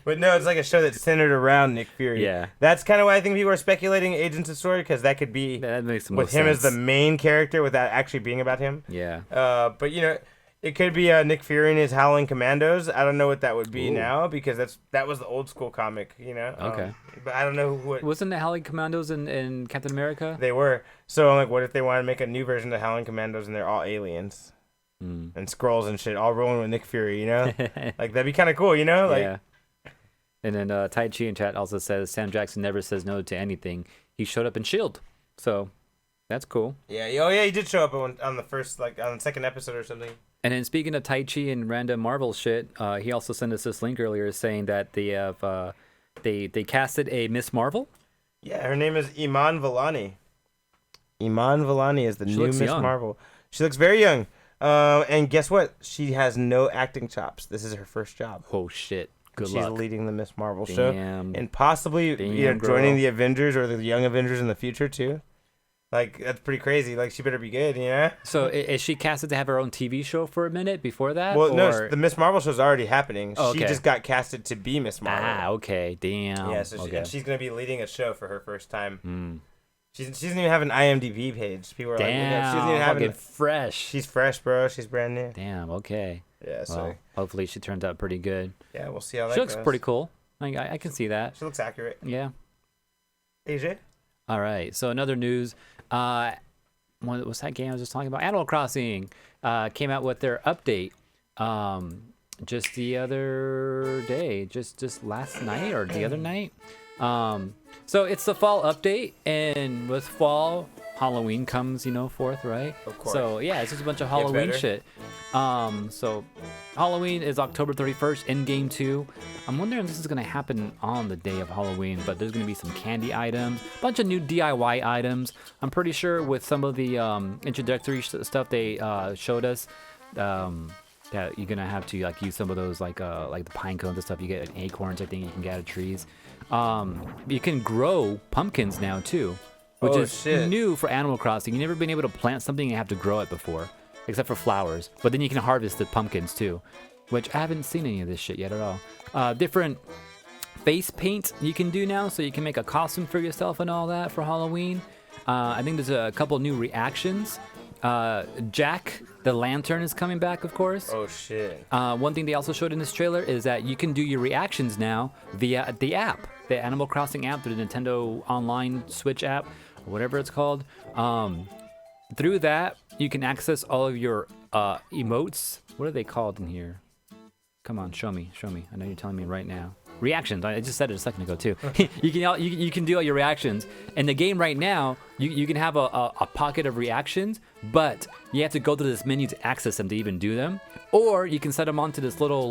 Speaker 1: But no, it's like a show that's centered around Nick Fury.
Speaker 2: Yeah.
Speaker 1: That's kind of why I think people are speculating Agents of S.W.O.R.D. because that could be
Speaker 2: that makes
Speaker 1: with him as the main character without actually being about him.
Speaker 2: Yeah.
Speaker 1: But it could be Nick Fury and his Howling Commandos. I don't know what that would be now because that was the old school comic,
Speaker 2: Okay.
Speaker 1: But I don't know what.
Speaker 2: Wasn't the Howling Commandos in Captain America?
Speaker 1: They were. So I'm like, what if they want to make a new version of Howling Commandos and they're all aliens and Skrulls and shit, all rolling with Nick Fury? That'd be kind of cool,
Speaker 2: Yeah. And then Tai Chi in chat also says Sam Jackson never says no to anything. He showed up in S.H.I.E.L.D. So that's cool.
Speaker 1: Yeah. Oh yeah, he did show up on the first on the second episode or something.
Speaker 2: And then speaking of Tai Chi and random Marvel shit, he also sent us this link earlier saying that they have they casted a Miss Marvel.
Speaker 1: Yeah, her name is Iman Vellani. Iman Vellani is the new
Speaker 2: looks
Speaker 1: Miss
Speaker 2: young.
Speaker 1: Marvel. She looks very young. And guess what? She has no acting chops. This is her first job.
Speaker 2: Oh shit! Good
Speaker 1: She's
Speaker 2: luck.
Speaker 1: leading the Miss Marvel show,
Speaker 2: Damn.
Speaker 1: and possibly
Speaker 2: Damn,
Speaker 1: joining
Speaker 2: girl.
Speaker 1: the Avengers or the Young Avengers in the future too. Like, that's pretty crazy. Like, she better be good, you know?
Speaker 2: So is she casted to have her own TV show for a minute before that?
Speaker 1: Well,
Speaker 2: or...
Speaker 1: no, the Miss Marvel show's already happening.
Speaker 2: Oh,
Speaker 1: She
Speaker 2: okay.
Speaker 1: just got casted to be Miss Marvel.
Speaker 2: Ah, okay. Damn.
Speaker 1: Yeah, so
Speaker 2: okay.
Speaker 1: she's going to be leading a show for her first time.
Speaker 2: Mm.
Speaker 1: She doesn't even have an IMDb page. People are
Speaker 2: Damn.
Speaker 1: like, she doesn't even have
Speaker 2: fucking fresh.
Speaker 1: She's fresh, bro. She's brand new.
Speaker 2: Damn. Okay.
Speaker 1: Yeah, so
Speaker 2: Well, hopefully she turns out pretty good.
Speaker 1: yeah, we'll see how that
Speaker 2: She looks
Speaker 1: goes.
Speaker 2: pretty cool. I can see that.
Speaker 1: She looks accurate.
Speaker 2: Yeah.
Speaker 1: AJ?
Speaker 2: All right. So another news. What was that game I was just talking about? Animal Crossing came out with their update just the other day, just last night or the other night. So it's the fall update, and with fall, Halloween comes, forth, right?
Speaker 1: Of course.
Speaker 2: So yeah, it's just a bunch of Halloween
Speaker 1: better.
Speaker 2: shit. So Halloween is October 31st in game 2. I'm wondering if this is gonna happen on the day of Halloween, but there's gonna be some candy items, a bunch of new DIY items. I'm pretty sure with some of the introductory stuff they showed us. That you're gonna have to use some of those like the pine cones and stuff. You get acorns, I think you can get out of trees. You can grow pumpkins now too, which
Speaker 1: Oh,
Speaker 2: is
Speaker 1: shit.
Speaker 2: new for Animal Crossing. You've never been able to plant something and have to grow it before, except for flowers. But then you can harvest the pumpkins too, which I haven't seen any of this shit yet at all. Different face paint you can do now, so you can make a costume for yourself and all that for Halloween. I think there's a couple new reactions. Jack the Lantern is coming back, of course.
Speaker 1: Oh, shit.
Speaker 2: One thing they also showed in this trailer is that you can do your reactions now via the app, the Animal Crossing app, the Nintendo Online Switch app, or whatever it's called. Through that, you can access all of your emotes. What are they called in here? Come on, show me. I know you're telling me right now. Reactions. I just said it a second ago too. you can do all your reactions. In the game right now, you can have a pocket of reactions, but you have to go to this menu to access them to even do them. Or you can set them onto this little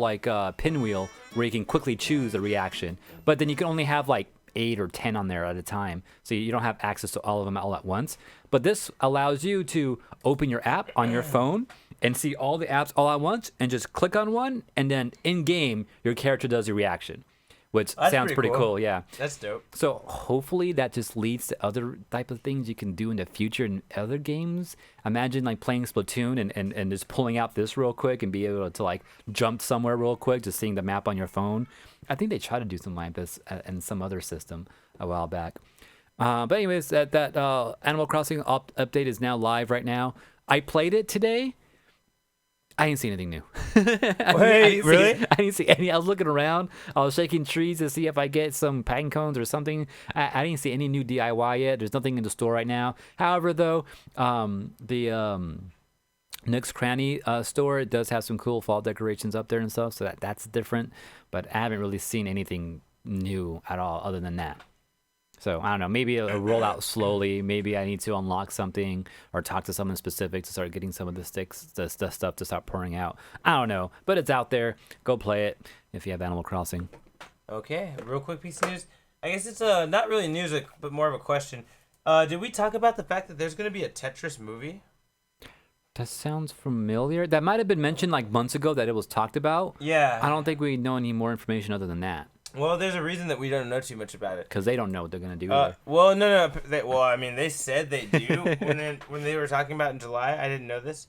Speaker 2: pinwheel where you can quickly choose a reaction. But then you can only have 8 or 10 on there at a time, so you don't have access to all of them all at once. But this allows you to open your app on your phone and see all the apps all at once, and just click on one, and then in game your character does your reaction, which
Speaker 1: That's
Speaker 2: sounds
Speaker 1: pretty
Speaker 2: pretty cool. Yeah.
Speaker 1: That's dope.
Speaker 2: So hopefully that just leads to other type of things you can do in the future in other games. Imagine playing Splatoon and just pulling out this real quick and be able to jump somewhere real quick, just seeing the map on your phone. I think they tried to do something like this in some other system a while back. But anyways, that Animal Crossing update is now live right now. I played it today. I didn't see anything new.
Speaker 1: Wait, really?
Speaker 2: I didn't see any. I was looking around. I was shaking trees to see if I get some pine cones or something. I didn't see any new DIY yet. There's nothing in the store right now. However, though, the Nook's Cranny store, it does have some cool fall decorations up there and stuff. So that's different. But I haven't really seen anything new at all other than that. So I don't know, maybe it'll roll out slowly. Maybe I need to unlock something or talk to someone specific to start getting some of the stuff to start pouring out. I don't know, but it's out there. Go play it if you have Animal Crossing.
Speaker 1: Okay, real quick piece of news. I guess it's not really news, but more of a question. Did we talk about the fact that there's going to be a Tetris movie?
Speaker 2: That sounds familiar. That might have been mentioned months ago that it was talked about.
Speaker 1: Yeah.
Speaker 2: I don't think we know any more information other than that.
Speaker 1: Well, there's a reason that we don't know too much about it.
Speaker 2: Because they don't know what they're going to do either.
Speaker 1: Well, no. They said they do when they were talking about it in July. I didn't know this.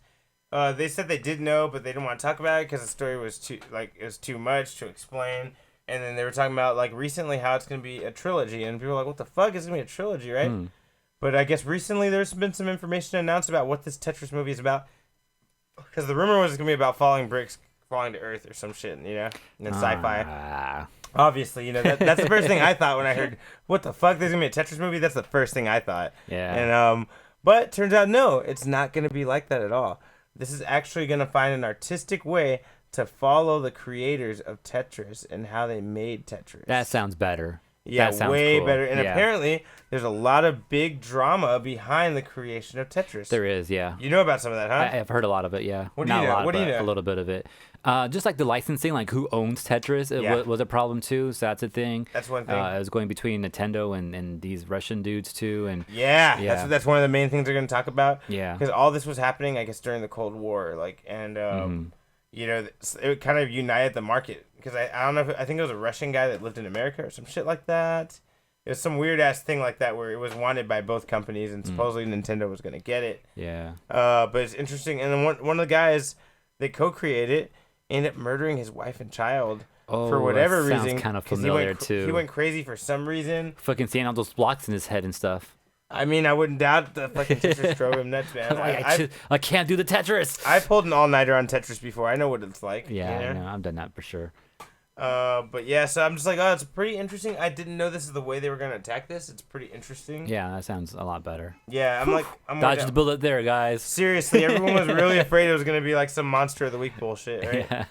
Speaker 1: They said they did know, but they didn't want to talk about it because the story was too much to explain. And then they were talking about recently how it's going to be a trilogy, and people were like, "What the fuck is going to be a trilogy, right?" But I guess recently there's been some information announced about what this Tetris movie is about. Because the rumor was it's going to be about falling bricks falling to Earth or some shit, and then sci-fi. Obviously, that's the first thing I thought when I heard, what the fuck, there's going to be a Tetris movie? That's the first thing I thought.
Speaker 2: Yeah.
Speaker 1: And but turns out, no, it's not going to be like that at all. This is actually going to find an artistic way to follow the creators of Tetris and how they made Tetris.
Speaker 2: That sounds better.
Speaker 1: Yeah,
Speaker 2: That sounds
Speaker 1: way
Speaker 2: cool.
Speaker 1: better. And
Speaker 2: Yeah.
Speaker 1: apparently, there's a lot of big drama behind the creation of Tetris.
Speaker 2: There is, yeah.
Speaker 1: You know about some of that, huh?
Speaker 2: I've heard a lot of it, yeah.
Speaker 1: What do
Speaker 2: Not
Speaker 1: you
Speaker 2: a
Speaker 1: know?
Speaker 2: lot,
Speaker 1: What do you
Speaker 2: but
Speaker 1: know?
Speaker 2: a little bit of it. Just like the licensing, like who owns Tetris was a problem too. So that's a thing.
Speaker 1: That's one thing.
Speaker 2: It was going between Nintendo and these Russian dudes too. And
Speaker 1: Yeah,
Speaker 2: Yeah.
Speaker 1: that's one of the main things they're going to talk about.
Speaker 2: yeah,
Speaker 1: Because all this was happening, I guess, during the Cold War, you know, it kind of united the market. Because I don't know I think it was a Russian guy that lived in America or some shit like that. It was some weird ass thing like that where it was wanted by both companies and supposedly Nintendo was going to get it.
Speaker 2: yeah.
Speaker 1: But it's interesting. And then one of the guys that co-created it ended up murdering his wife and child for whatever
Speaker 2: that sounds
Speaker 1: reason.
Speaker 2: kind of
Speaker 1: 'cause
Speaker 2: familiar too.
Speaker 1: He went crazy for some reason.
Speaker 2: Fucking seeing all those blocks in his head and stuff.
Speaker 1: I mean, I wouldn't doubt the fucking Tetris drove him nuts, man.
Speaker 2: I can't do the Tetris.
Speaker 1: I pulled an all-nighter on Tetris before. I know what it's like.
Speaker 2: Yeah,
Speaker 1: you know?
Speaker 2: I know. I've done that for sure.
Speaker 1: But yeah, so I'm just like, oh, it's pretty interesting. I didn't know this is the way they were gonna attack this. It's pretty interesting.
Speaker 2: Yeah, that sounds a lot better.
Speaker 1: Yeah, I'm
Speaker 2: Dodged the bullet there, guys.
Speaker 1: Seriously, everyone was really afraid it was gonna be like some Monster of the Week bullshit, right?
Speaker 2: Yeah.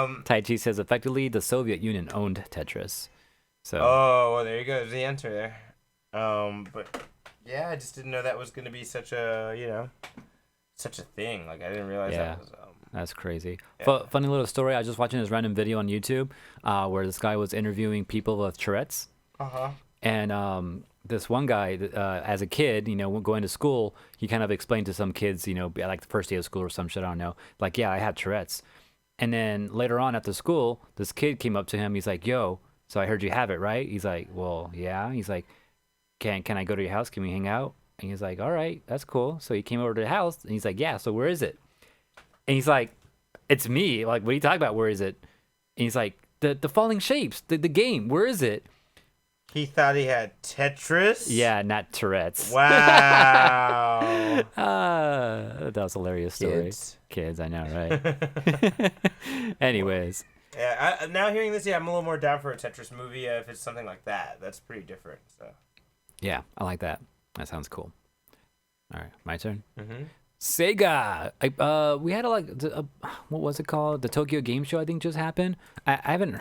Speaker 1: Um.
Speaker 2: Tai Chi says effectively the Soviet Union owned Tetris. So
Speaker 1: Oh, well, there you go. There's the answer there. But yeah, I just didn't know that was gonna be such a such a thing. Like I didn't realize
Speaker 2: Yeah.
Speaker 1: that was.
Speaker 2: that's crazy.
Speaker 1: Yeah.
Speaker 2: Funny little story. I was just watching this random video on YouTube where this guy was interviewing people with Tourette's. And this one guy, as a kid, going to school, he kind of explained to some kids, like the first day of school or some shit, I don't know. Like, yeah, I had Tourette's. And then later on after school, this kid came up to him. He's like, yo, so I heard you have it, right? He's like, well, yeah. He's like, can I go to your house? Can we hang out? And he's like, all right, that's cool. So he came over to the house and he's like, yeah, so where is it? And he's like, it's me. Like, what are you talking about? Where is it? And he's like, the falling shapes, the game, where is it?
Speaker 1: He thought he had Tetris.
Speaker 2: Yeah, not Tourette's.
Speaker 1: Wow.
Speaker 2: That was a hilarious story. Kids, I know, right? Anyways.
Speaker 1: Yeah, now hearing this, I'm a little more down for a Tetris movie if it's something like that. That's pretty different. So.
Speaker 2: Yeah, I like that. That sounds cool. All right, my turn.
Speaker 1: Mm-hmm.
Speaker 2: Sega. We had what was it called? The Tokyo Game Show, I think, just happened. I haven't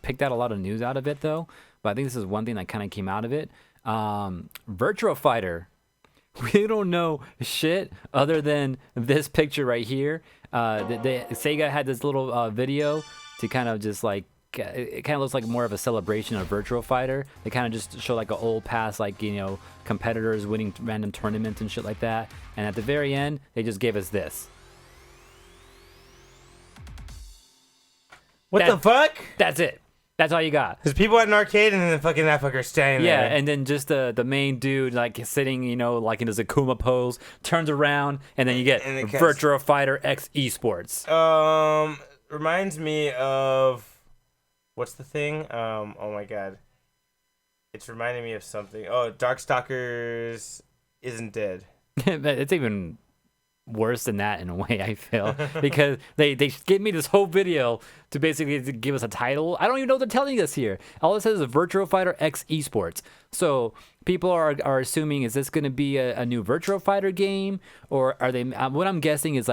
Speaker 2: picked out a lot of news out of it though, but I think this is one thing that kind of came out of it. Virtua Fighter. We don't know shit other than this picture right here. Sega had this little video to kind of just it kind of looks like more of a celebration of Virtua Fighter. They kind of just show like an old past, competitors winning random tournaments and shit like that. And at the very end, they just gave us this.
Speaker 1: What the fuck?
Speaker 2: That's it. That's all you got.
Speaker 1: There's people at an arcade and then the fucking that fucker standing there.
Speaker 2: Yeah, and then just the main dude sitting, in his Akuma pose, turns around, and then you get Virtua Fighter X Esports.
Speaker 1: Reminds me of what's the thing? Oh my god. It's reminding me of something. Oh, Darkstalkers Isn't Dead.
Speaker 2: It's even worse than that in a way, I feel, because they gave me this whole video to basically give us a title. I don't even know what they're telling us here. All it says is Virtua Fighter X Esports. So people are assuming, is this going to be a new Virtua Fighter game, or are they? What I'm guessing is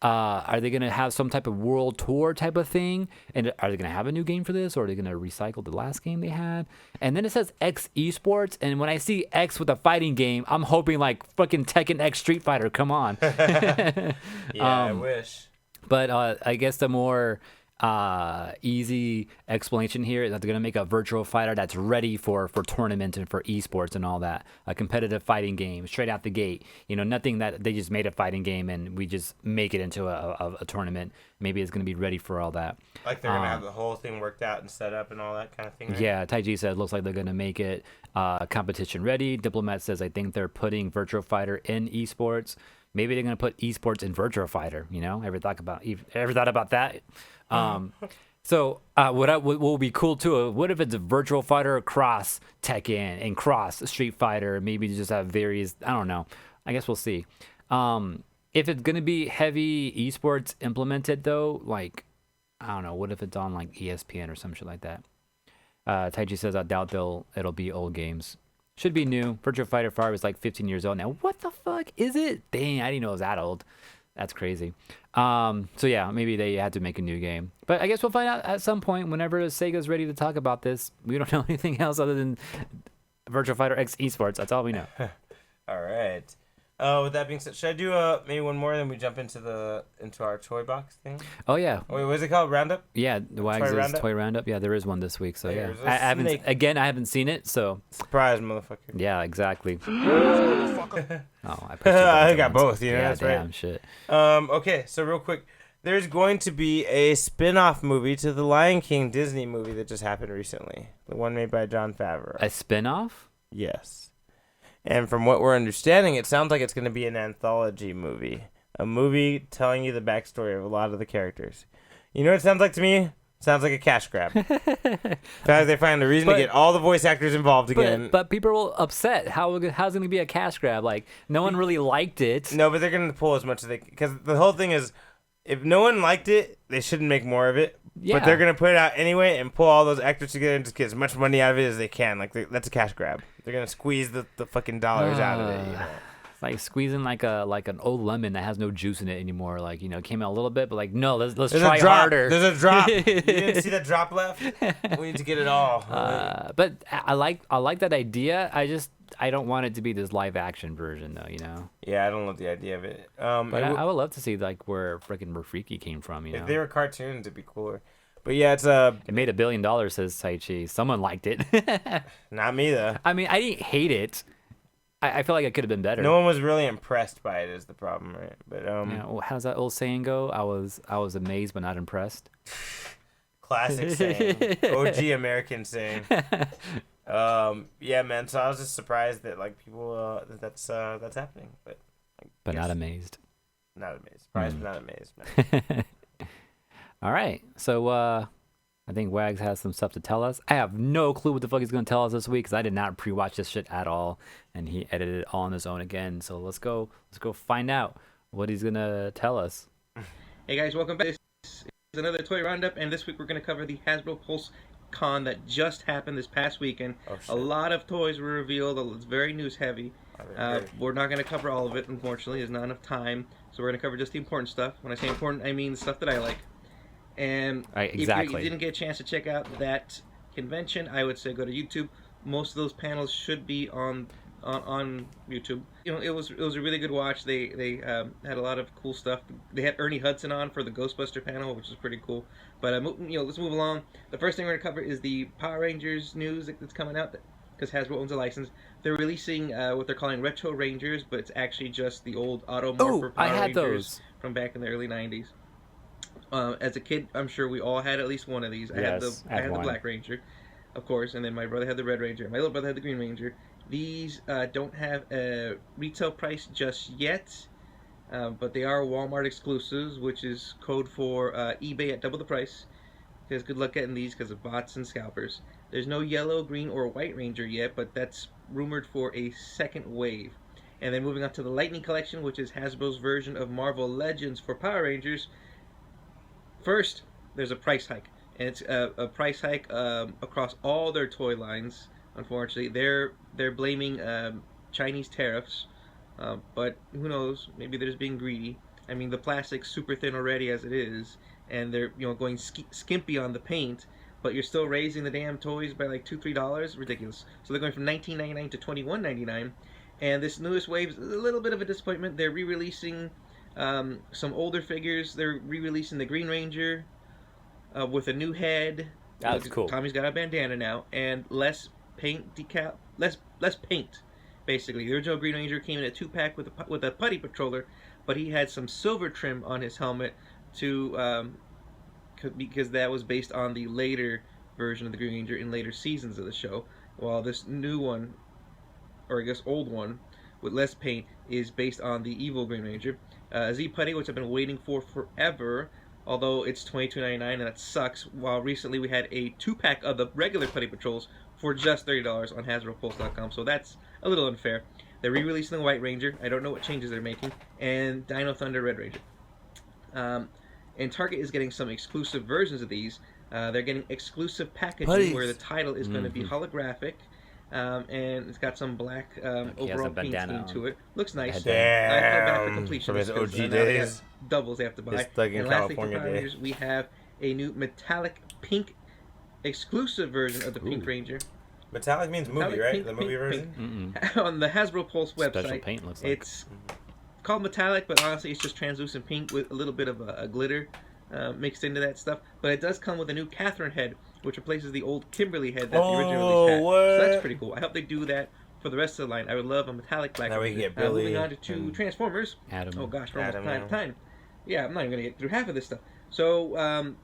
Speaker 2: are they going to have some type of world tour type of thing? And are they going to have a new game for this? Or are they going to recycle the last game they had? And then it says X Esports. And when I see X with a fighting game, I'm hoping fucking Tekken X Street Fighter. Come on.
Speaker 1: Yeah, I wish.
Speaker 2: But I guess the more easy explanation here is that they're going to make a Virtua Fighter that's ready for tournament and for esports and all that. A competitive fighting game straight out the gate. Nothing that they just made a fighting game and we just make it into a tournament. Maybe it's going to be ready for all that.
Speaker 1: Like they're going to have the whole thing worked out and set up and all that kind of thing, right?
Speaker 2: Yeah, Taiji said it looks like they're going to make it competition ready. Diplomat says I think they're putting Virtua Fighter in esports. Maybe they're going to put esports in Virtua Fighter. Ever thought about that? So what will be cool too? What if it's a Virtua Fighter cross Tekken and cross Street Fighter? Maybe just have various. I don't know. I guess we'll see. If it's gonna be heavy esports implemented though, I don't know. What if it's on ESPN or some shit like that? Taiji says I doubt it'll be old games. Should be new. Virtua Fighter 5 is 15 years old now. What the fuck is it? Dang, I didn't know it was that old. That's crazy. So yeah, maybe they had to make a new game. But I guess we'll find out at some point whenever Sega's ready to talk about this. We don't know anything else other than Virtua Fighter X Esports. That's all we know.
Speaker 1: All right. With that being said, should I do maybe one more, then we jump into our toy box thing?
Speaker 2: Oh yeah.
Speaker 1: Wait, what is it called? Roundup?
Speaker 2: Yeah, the Wags' Toy Roundup. Yeah, there is one this week. So yeah,
Speaker 1: There's a
Speaker 2: I haven't
Speaker 1: snake.
Speaker 2: I haven't seen it. So
Speaker 1: Surprise, motherfucker.
Speaker 2: yeah, exactly. Oh, I pushed it
Speaker 1: I
Speaker 2: once.
Speaker 1: got both. You know,
Speaker 2: Yeah,
Speaker 1: that's
Speaker 2: damn
Speaker 1: right.
Speaker 2: shit.
Speaker 1: Okay, so real quick, there's going to be a spin-off movie to the Lion King Disney movie that just happened recently. The one made by Jon Favreau.
Speaker 2: A spin-off?
Speaker 1: Yes. And from what we're understanding, it sounds like it's going to be an anthology movie. A movie telling you the backstory of a lot of the characters. You know what it sounds like to me? It sounds like a cash grab. Because they find a reason to get all the voice actors involved again.
Speaker 2: But people were upset. How's it going to be a cash grab? Like, no one really liked it.
Speaker 1: No, but they're going to pull as much as they... Because the whole thing is, if no one liked it, they shouldn't make more of it.
Speaker 2: Yeah.
Speaker 1: But they're going to put it out anyway and pull all those actors together and just get as much money out of it as they can. Like, that's a cash grab. They're going to squeeze the fucking dollars out of it, you know?
Speaker 2: Like squeezing like an old lemon that has no juice in it anymore. Like, you know, it came out a little bit, but like, no, let's
Speaker 1: There's
Speaker 2: try
Speaker 1: a drop.
Speaker 2: harder.
Speaker 1: There's a drop. You didn't see that drop left? We need to get it all.
Speaker 2: But I like that idea. I don't want it to be this live action version though, you know.
Speaker 1: Yeah, I don't love the idea of it.
Speaker 2: But I would love to see like where freaking Rafiki came from, you know.
Speaker 1: If they were cartoons, it'd be cooler. But yeah, it's
Speaker 2: It made $1 billion, says Tai Chi. Someone liked it.
Speaker 1: not me though.
Speaker 2: I mean, I didn't hate it. I feel like it could have been better.
Speaker 1: No one was really impressed by it. Is the problem, right? But
Speaker 2: Yeah, well, how's that old saying go? I was amazed but not impressed.
Speaker 1: classic saying, OG American saying. Yeah, man. So I was just surprised that like people that's happening, but
Speaker 2: Not amazed.
Speaker 1: Not amazed. Surprised, but not amazed. No.
Speaker 2: All right. So I think Wags has some stuff to tell us. I have no clue what the fuck he's going to tell us this week because I did not pre-watch this shit at all, and he edited it all on his own again. So let's go find out what he's going to tell us.
Speaker 3: Hey guys, welcome back. This is another toy roundup, and this week we're going to cover the Hasbro Pulse Con that just happened this past weekend. A lot of toys were revealed. It's very news heavy. We're not going to cover all of it, unfortunately. There's not enough time, so we're going to cover just the important stuff. When I say important, I mean the stuff that I like. And
Speaker 2: exactly.
Speaker 3: If you didn't get a chance to check out that convention, I would say go to YouTube. Most of those panels should be on YouTube. You know, it was a really good watch. They had a lot of cool stuff. They had Ernie Hudson on for the Ghostbuster panel, which is pretty cool. But let's move along. The first thing we're going to cover is the Power Rangers news that's coming out, because Hasbro owns a license. They're releasing what they're calling Retro Rangers, but it's actually just the old Automorpher Power Rangers
Speaker 2: those
Speaker 3: from back in the early 90s. As a kid, I'm sure we all had at least one of these. I had the Black Ranger, of course, and then my brother had the Red Ranger. My little brother had the Green Ranger. These don't have a retail price just yet, but they are Walmart exclusives, which is code for eBay at double the price. Because good luck getting these because of bots and scalpers. There's no yellow, green, or white Ranger yet, but that's rumored for a second wave. And then moving on to the Lightning Collection, which is Hasbro's version of Marvel Legends for Power Rangers. First, there's a price hike, and it's a price hike across all their toy lines. Unfortunately, they're blaming Chinese tariffs, but who knows? Maybe they're just being greedy. I mean, the plastic's super thin already as it is, and they're going skimpy on the paint, but you're still raising the damn toys by like $2-3. Ridiculous. So they're going from $19.99 to $21.99, and this newest wave is a little bit of a disappointment. They're re-releasing some older figures. They're re-releasing the Green Ranger with a new head.
Speaker 2: That's cool.
Speaker 3: Tommy's got a bandana now, and less paint decal, less paint. Basically, the original Green Ranger came in a 2-pack with a putty patroller, but he had some silver trim on his helmet because that was based on the later version of the Green Ranger in later seasons of the show. While this new one, or I guess old one, with less paint is based on the evil Green Ranger. Z Putty, which I've been waiting for forever, although it's $22.99 and that sucks. While recently we had a 2-pack of the regular Putty Patrols for just $30 on HasbroPulse.com, so that's a little unfair. They're re-releasing the White Ranger. I don't know what changes they're making, and Dino Thunder Red Ranger. And Target is getting some exclusive versions of these. They're getting exclusive packaging where the title is going to be holographic. and it's got some black overall paint scheme to it. Looks nice.
Speaker 1: Damn.
Speaker 3: I feel bad for completion
Speaker 1: From his OG days.
Speaker 3: Doubles they have to buy.
Speaker 1: And lastly, for Power Rangers,
Speaker 3: we have a new metallic pink exclusive version of the Pink Ranger.
Speaker 1: Metallic means movie, right? The movie version?
Speaker 3: On the Hasbro Pulse website,
Speaker 2: special paint looks like.
Speaker 3: It's called metallic, but honestly it's just translucent pink with a little bit of a glitter mixed into that stuff. But it does come with a new Catherine head, which replaces the old Kimberly head that the original release had.
Speaker 1: What?
Speaker 3: So that's pretty cool. I hope they do that for the rest of the line. I would love a metallic black.
Speaker 1: Now we can get Billy.
Speaker 3: Moving on to Transformers.
Speaker 2: Adam.
Speaker 3: Oh gosh, we're
Speaker 1: Adam,
Speaker 3: almost time. Yeah, I'm not even going to get through half of this stuff. So,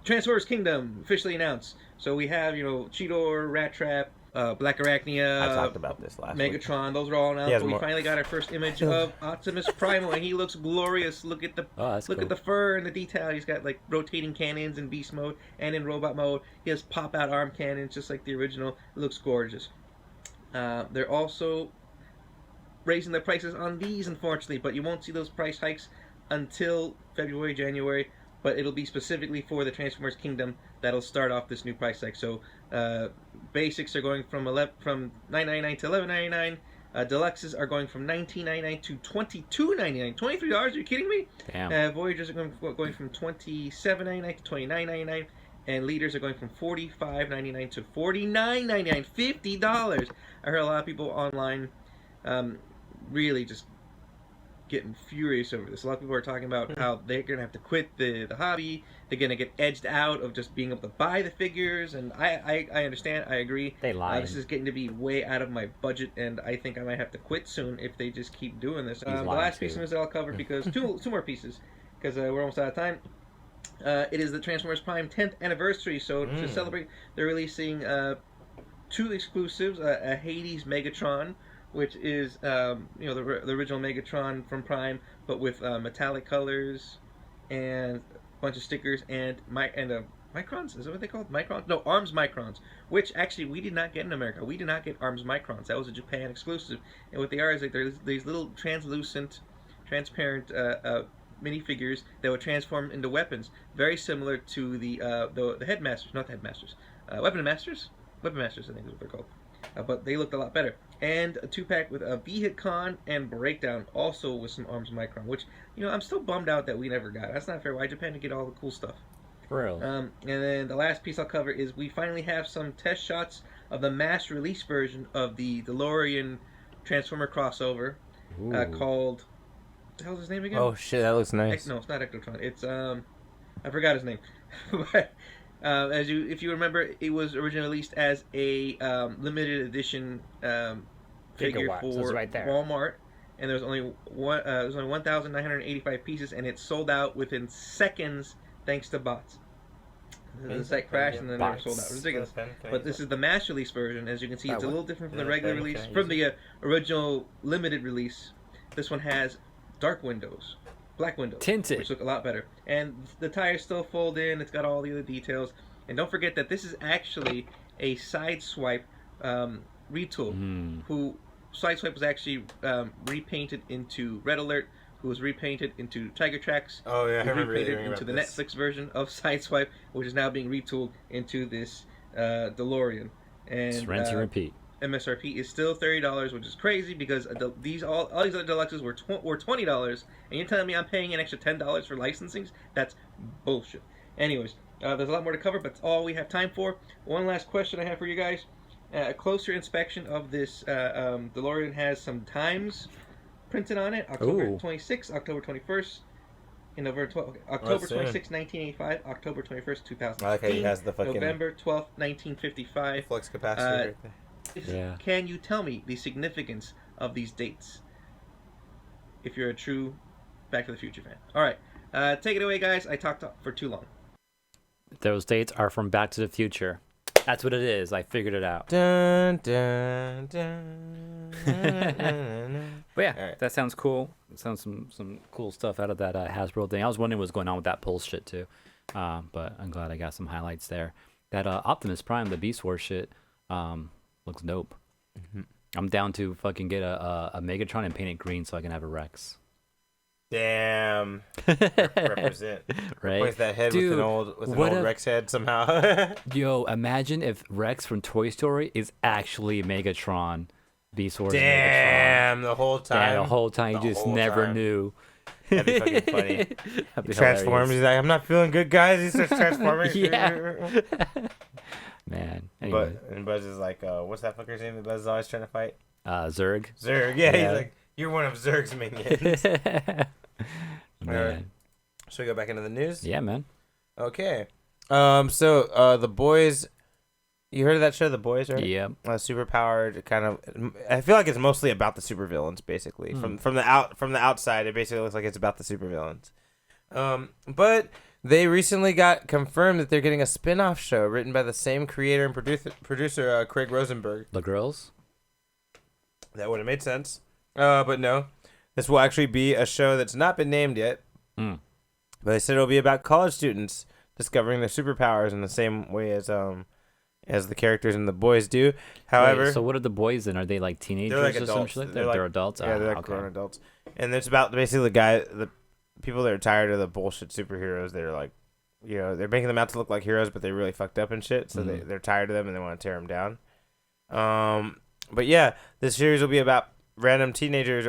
Speaker 3: Transformers Kingdom officially announced. So we have, Cheetor, Rat Trap, Black Arachnia.
Speaker 1: I talked about this last
Speaker 3: Megatron.
Speaker 1: week.
Speaker 3: Those are all announced. But we finally got our first image of Optimus Primal, and he looks glorious. Look at the at the fur and the detail. He's got like rotating cannons in beast mode and in robot mode. He has pop-out arm cannons just like the original. It looks gorgeous. They're also raising the prices on these, unfortunately, but you won't see those price hikes until February, January, but it'll be specifically for the Transformers Kingdom that'll start off this new price hike. So basics are going from $9.99 to $11.99. Deluxes are going from $19.99 to $22.99. $23? Are you kidding me?
Speaker 2: Damn.
Speaker 3: Voyagers are going from $27.99 to $29.99. And leaders are going from $45.99 to $49.99. $50. I heard a lot of people online really just getting furious over this. A lot of people are talking about how they're going to have to quit the hobby. They're going to get edged out of just being able to buy the figures. And I understand. I agree.
Speaker 2: They lied.
Speaker 3: This is getting to be way out of my budget, and I think I might have to quit soon if they just keep doing this. The last piece of news that I'll cover, because two more pieces, because we're almost out of time. It is the Transformers Prime 10th anniversary, so to celebrate, they're releasing two exclusives, a Hades Megatron, which is the original Megatron from Prime, but with metallic colors and a bunch of stickers and Microns. Is that what they called? Microns? No, Arms Microns, which actually we did not get in America. We did not get Arms Microns. That was a Japan exclusive. And what they are is like they're these little transparent minifigures that would transform into weapons, very similar to the Headmasters, not the Headmasters, Weapon Masters, I think is what they're called. But they looked a lot better. And a 2-pack with a Vehicon and Breakdown, also with some Arms Micron, which, I'm still bummed out that we never got. That's not fair. Why Japan to get all the cool stuff?
Speaker 2: For real.
Speaker 3: And then the last piece I'll cover is we finally have some test shots of the mass release version of the DeLorean Transformer crossover called... What the hell's his name again?
Speaker 1: Oh shit, that looks nice.
Speaker 3: No, it's not Ectotron. It's I forgot his name. But if you remember, it was originally released as a limited edition figure for
Speaker 2: right there.
Speaker 3: Walmart, and there was only 1,985 pieces, and it sold out within seconds thanks to bots. The site crashed and then they were sold out. Ridiculous. But this is the mass release version. As you can see, it's a little different from the regular release, from the original limited release. This one has dark windows, black windows,
Speaker 2: tinted,
Speaker 3: which look a lot better, and the tires still fold in. It's got all the other details, and don't forget that this is actually a Sideswipe retool. Who Sideswipe was actually repainted into Red Alert, who was repainted into Tiger Tracks.
Speaker 1: Oh yeah, I remember
Speaker 3: repainted into the Netflix version of Sideswipe, which is now being retooled into this DeLorean. And
Speaker 2: it's rinse and repeat.
Speaker 3: MSRP is still $30, which is crazy because all these other deluxes were $20, and you're telling me I'm paying an extra $10 for licensings? That's bullshit. Anyways, there's a lot more to cover, but that's all we have time for. One last question I have for you guys: a closer inspection of this DeLorean has some times printed on it: October 26th, October 21st. October 26, 1985, October 21st, 2015.
Speaker 1: I like how he has the fucking
Speaker 3: November 12th, 1955.
Speaker 1: Flux capacitor right there.
Speaker 2: Yeah.
Speaker 3: Can you tell me the significance of these dates? If you're a true Back to the Future fan. All right, take it away, guys. I talked for too long.
Speaker 2: Those dates are from Back to the Future. That's what it is. I figured it out.
Speaker 1: Dun, dun, dun,
Speaker 2: But yeah,
Speaker 1: right.
Speaker 2: That sounds cool. It sounds some cool stuff out of that Hasbro thing. I was wondering what's going on with that Pulse shit too. But I'm glad I got some highlights there. That Optimus Prime, the Beast Wars shit, looks dope. I'm down to fucking get a Megatron and paint it green so I can have a Rex.
Speaker 1: Damn. Represent.
Speaker 2: Right?
Speaker 1: Replace that head
Speaker 2: Dude,
Speaker 1: with an old Rex head somehow.
Speaker 2: Yo, imagine if Rex from Toy Story is actually Megatron. Beast Wars
Speaker 1: Damn, the whole time.
Speaker 2: Yeah, the whole time. You just never knew.
Speaker 1: That'd be fucking funny.
Speaker 2: That'd be
Speaker 1: He transforms.
Speaker 2: hilarious.
Speaker 1: He's like, I'm not feeling good, guys. He starts transforming.
Speaker 2: Yeah. Man. Anyway.
Speaker 1: And Buzz is like, what's that fucker's name that Buzz is always trying to fight?
Speaker 2: Zurg.
Speaker 1: Zurg. Yeah, he's like, you're one of Zurg's minions.
Speaker 2: Man.
Speaker 1: Should we go back into the news?
Speaker 2: Yeah, man.
Speaker 1: Okay. So The Boys. You heard of that show, The Boys, right?
Speaker 2: Yeah.
Speaker 1: Superpowered kind of. I feel like it's mostly about the supervillains, basically. From the outside, it basically looks like it's about the supervillains. But they recently got confirmed that they're getting a spin-off show written by the same creator and producer Craig Rosenberg.
Speaker 2: The girls.
Speaker 1: That would have made sense. But no, this will actually be a show that's not been named yet. But they said it'll be about college students discovering their superpowers in the same way as the characters in The Boys do. However,
Speaker 2: wait, so what are the boys then? Are they like teenagers
Speaker 1: like
Speaker 2: or
Speaker 1: adults.
Speaker 2: something like that? They're adults.
Speaker 1: Yeah, they're like grown adults. And it's about basically the people that are tired of the bullshit superheroes. They're like, they're making them out to look like heroes, but they're really fucked up and shit. So they're tired of them and they want to tear them down. But yeah, this series will be about random teenagers,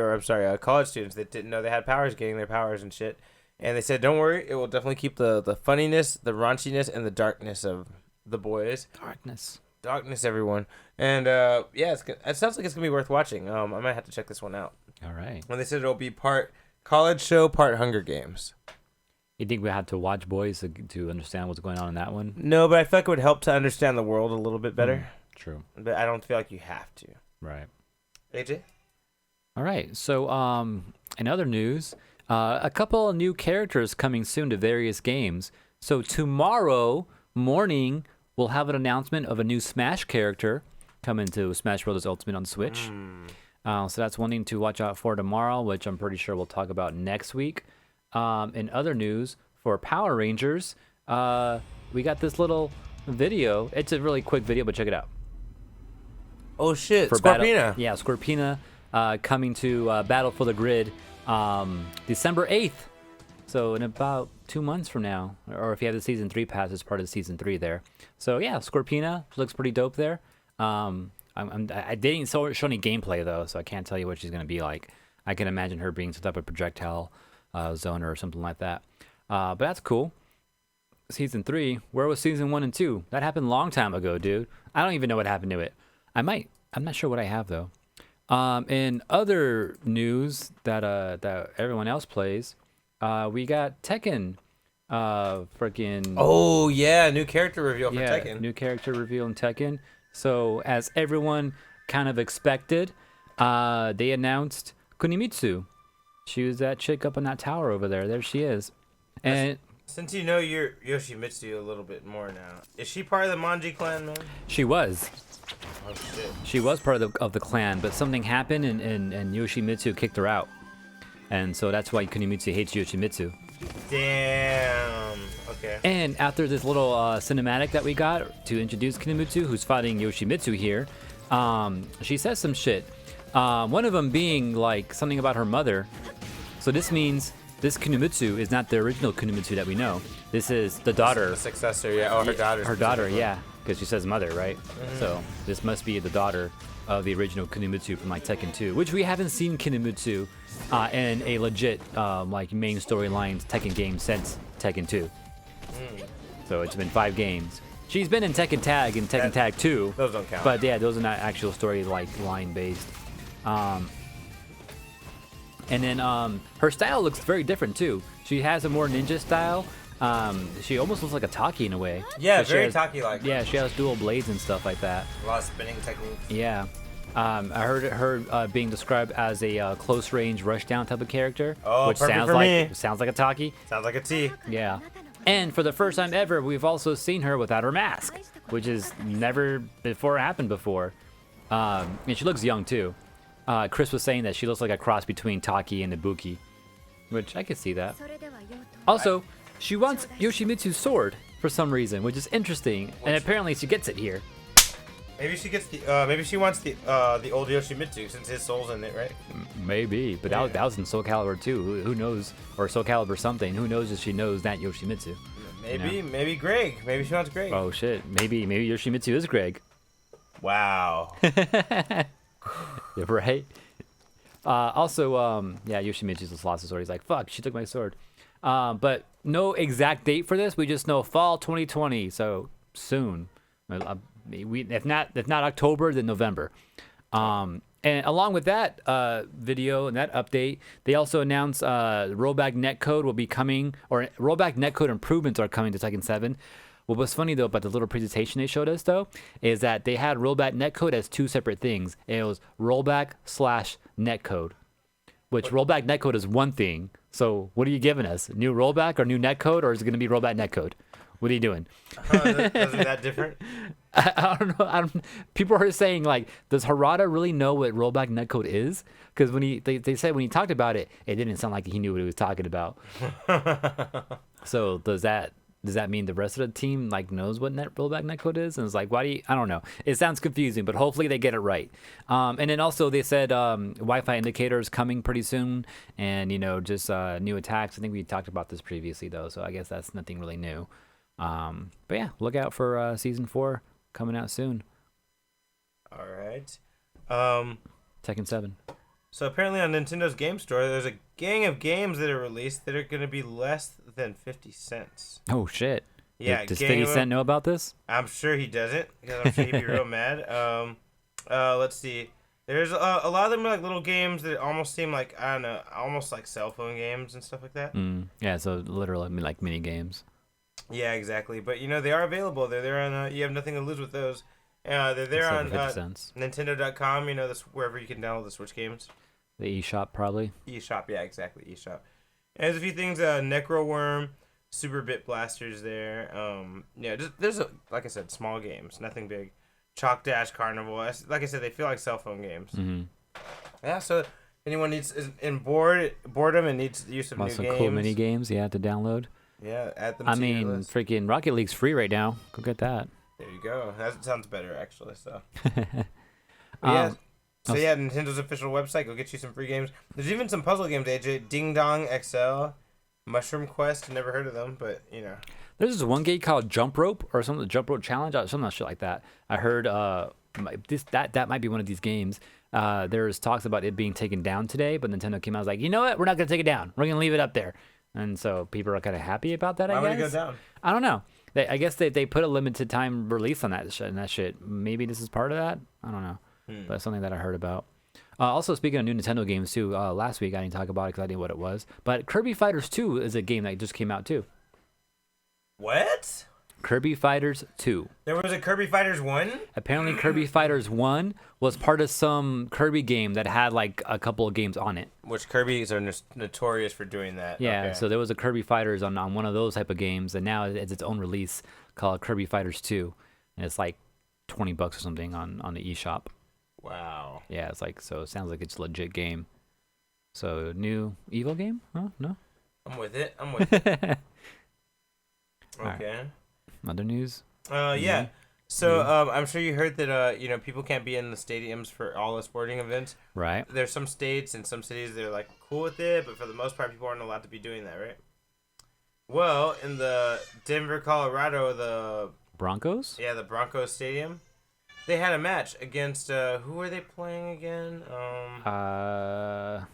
Speaker 1: college students that didn't know they had powers, getting their powers and shit. And they said, don't worry, it will definitely keep the funniness, the raunchiness, and the darkness of The Boys. Darkness, everyone. And it sounds like it's gonna be worth watching. I might have to check this one out.
Speaker 2: All right.
Speaker 1: And they said it'll be part college show, part Hunger Games.
Speaker 2: You think we have to watch Boys to understand what's going on in that one?
Speaker 1: No, but I feel like it would help to understand the world a little bit better.
Speaker 2: True.
Speaker 1: But I don't feel like you have to.
Speaker 2: Right.
Speaker 1: AJ?
Speaker 2: All right. So, in other news, a couple of new characters coming soon to various games. So tomorrow morning, we'll have an announcement of a new Smash character coming to Smash Bros. Ultimate on Switch. So that's one thing to watch out for tomorrow, which I'm pretty sure we'll talk about next week. In other news, for Power Rangers, we got this little video. It's a really quick video, but check it out.
Speaker 1: Oh, shit.
Speaker 2: For
Speaker 1: Scorpina.
Speaker 2: Scorpina coming to Battle for the Grid December 8th. So in about 2 months from now, or if you have the Season 3 pass, it's part of Season 3 there. So yeah, Scorpina looks pretty dope there. I didn't show any gameplay though, so I can't tell you what she's going to be like. I can imagine her being some type of projectile zoner or something like that. But that's cool. Season 3, where was Season 1 and 2? That happened a long time ago, dude. I don't even know what happened to it. I'm not sure what I have though. In other news that everyone else plays, we got Tekken. Freaking.
Speaker 1: Oh yeah, new character reveal for Tekken.
Speaker 2: New character reveal in Tekken. So as everyone kind of expected, they announced Kunimitsu. She was that chick up on that tower over there. There she is. And
Speaker 1: since you know your Yoshimitsu a little bit more now, is she part of the Manji clan, man?
Speaker 2: She was.
Speaker 1: Oh shit.
Speaker 2: She was part of the clan, but something happened and Yoshimitsu kicked her out. And so that's why Kunimitsu hates Yoshimitsu.
Speaker 1: Damn. Okay.
Speaker 2: And after this little cinematic that we got to introduce Kunimitsu, who's fighting Yoshimitsu here, she says some shit. One of them being like something about her mother. So this means this Kunimitsu is not the original Kunimitsu that we know. This is the daughter.
Speaker 1: The successor, yeah. Oh, her daughter.
Speaker 2: Her daughter, yeah. Because she says mother, right? Mm-hmm. So this must be the daughter of the original Kunimitsu from like Tekken 2, which we haven't seen Kunimitsu in a legit like main storyline Tekken game since Tekken 2. So it's been 5 games. She's been in Tekken Tag and Tekken Tag 2.
Speaker 1: Those don't count.
Speaker 2: But yeah, those are not actual story like line based. And then her style looks very different too. She has a more ninja style. She almost looks like a Taki in a way.
Speaker 1: Yeah, very Taki-like.
Speaker 2: Yeah, she has dual blades and stuff like that.
Speaker 1: A lot of spinning techniques.
Speaker 2: Yeah. I heard her being described as a close-range rushdown type of character, which sounds like a Taki.
Speaker 1: Sounds like a T.
Speaker 2: Yeah. And for the first time ever, we've also seen her without her mask, which has never before happened before. And she looks young too. Chris was saying that she looks like a cross between Taki and Ibuki, which I could see that. Also, she wants Yoshimitsu's sword for some reason, which is interesting, and apparently she gets it here.
Speaker 1: Maybe she gets the. Maybe she wants the old Yoshimitsu since his soul's in it, right?
Speaker 2: Maybe, but that was in Soul Calibur too. Who knows? Or Soul Calibur something. Who knows if she knows that Yoshimitsu?
Speaker 1: Maybe Greg. Maybe she wants Greg.
Speaker 2: Oh shit. Maybe Yoshimitsu is Greg.
Speaker 1: Wow.
Speaker 2: Yeah, right. Also, Yoshimitsu just lost his sword. He's like, fuck, she took my sword. But no exact date for this. We just know fall 2020, so soon. If not October, then November. And along with that video and that update, they also announced rollback netcode will be coming, or rollback netcode improvements are coming to Tekken 7. What was funny though about the little presentation they showed us though is that they had rollback netcode as two separate things. It was rollback/netcode, which rollback netcode is one thing. So what are you giving us? New rollback or new netcode, or is it going to be rollback netcode? What are you doing?
Speaker 1: Isn't that different?
Speaker 2: I don't know. People are saying like, does Harada really know what rollback netcode is? Because when they said when he talked about it, it didn't sound like he knew what he was talking about. So does that mean the rest of the team like knows what rollback netcode is? And it's like, why do you? I don't know. It sounds confusing, but hopefully they get it right. And then also they said Wi-Fi indicators coming pretty soon, and just new attacks. I think we talked about this previously though, so I guess that's nothing really new. But yeah, look out for season 4 coming out soon.
Speaker 1: All right.
Speaker 2: Tekken 7.
Speaker 1: So apparently on Nintendo's game store, there's a gang of games that are released that are going to be less than 50 cents.
Speaker 2: Oh shit.
Speaker 1: Yeah.
Speaker 2: Does 50 Cent know about this?
Speaker 1: I'm sure he doesn't, because I'm sure he'd be real mad. Let's see. There's a lot of them are like little games that almost seem like, I don't know, almost like cell phone games and stuff like that.
Speaker 2: Yeah, so literally like mini games.
Speaker 1: Yeah, exactly. But they are available. They're there on. You have nothing to lose with those. They're there on Nintendo.com. This wherever you can download the Switch games.
Speaker 2: The eShop probably.
Speaker 1: eShop, yeah, exactly. eShop. And there's a few things. Necro Worm, Super Bit Blasters there. There's like I said, small games, nothing big. Chalk Dash Carnival. Like I said, they feel like cell phone games.
Speaker 2: Mm-hmm.
Speaker 1: Yeah. So if anyone is in boredom and needs use of new games.
Speaker 2: Some cool mini games you have to download.
Speaker 1: Yeah, add them to your list.
Speaker 2: Freaking Rocket League's free right now. Go get that.
Speaker 1: There you go. That sounds better, actually. So, Nintendo's official website. Go get you some free games. There's even some puzzle games, AJ. Ding Dong XL, Mushroom Quest. Never heard of them, but
Speaker 2: There's this one game called Jump Rope or something, the Jump Rope Challenge, something shit like that. I heard that might be one of these games. There's talks about it being taken down today, but Nintendo came out and was like, you know what? We're not gonna take it down. We're gonna leave it up there. And so people are kind of happy about that, I guess.
Speaker 1: Why would it go down?
Speaker 2: I don't know. I guess they put a limited time release on that shit. Maybe this is part of that. I don't know. But it's something that I heard about. Also, speaking of new Nintendo games, too, last week I didn't talk about it because I didn't know what it was. But Kirby Fighters 2 is a game that just came out, too.
Speaker 1: What?
Speaker 2: Kirby Fighters 2.
Speaker 1: There was a Kirby Fighters 1?
Speaker 2: Apparently, Kirby Fighters 1 was part of some Kirby game that had like a couple of games on it.
Speaker 1: Which Kirby's are notorious for doing that.
Speaker 2: Yeah,
Speaker 1: okay.
Speaker 2: So there was a Kirby Fighters on one of those type of games, and now it's its own release called Kirby Fighters 2. And it's like $20 or something on the eShop.
Speaker 1: Wow.
Speaker 2: Yeah, it's like, so it sounds like it's a legit game. So, new Evo game? Huh? No?
Speaker 1: I'm with it.
Speaker 2: Okay.
Speaker 1: Right.
Speaker 2: Other news?
Speaker 1: Yeah. So I'm sure you heard that people can't be in the stadiums for all the sporting events.
Speaker 2: Right.
Speaker 1: There's some states and some cities that are like cool with it, but for the most part, people aren't allowed to be doing that, right? Well, in the Denver, Colorado, the
Speaker 2: Broncos?
Speaker 1: Yeah, the Broncos Stadium. They had a match against who were they playing again?
Speaker 2: I'll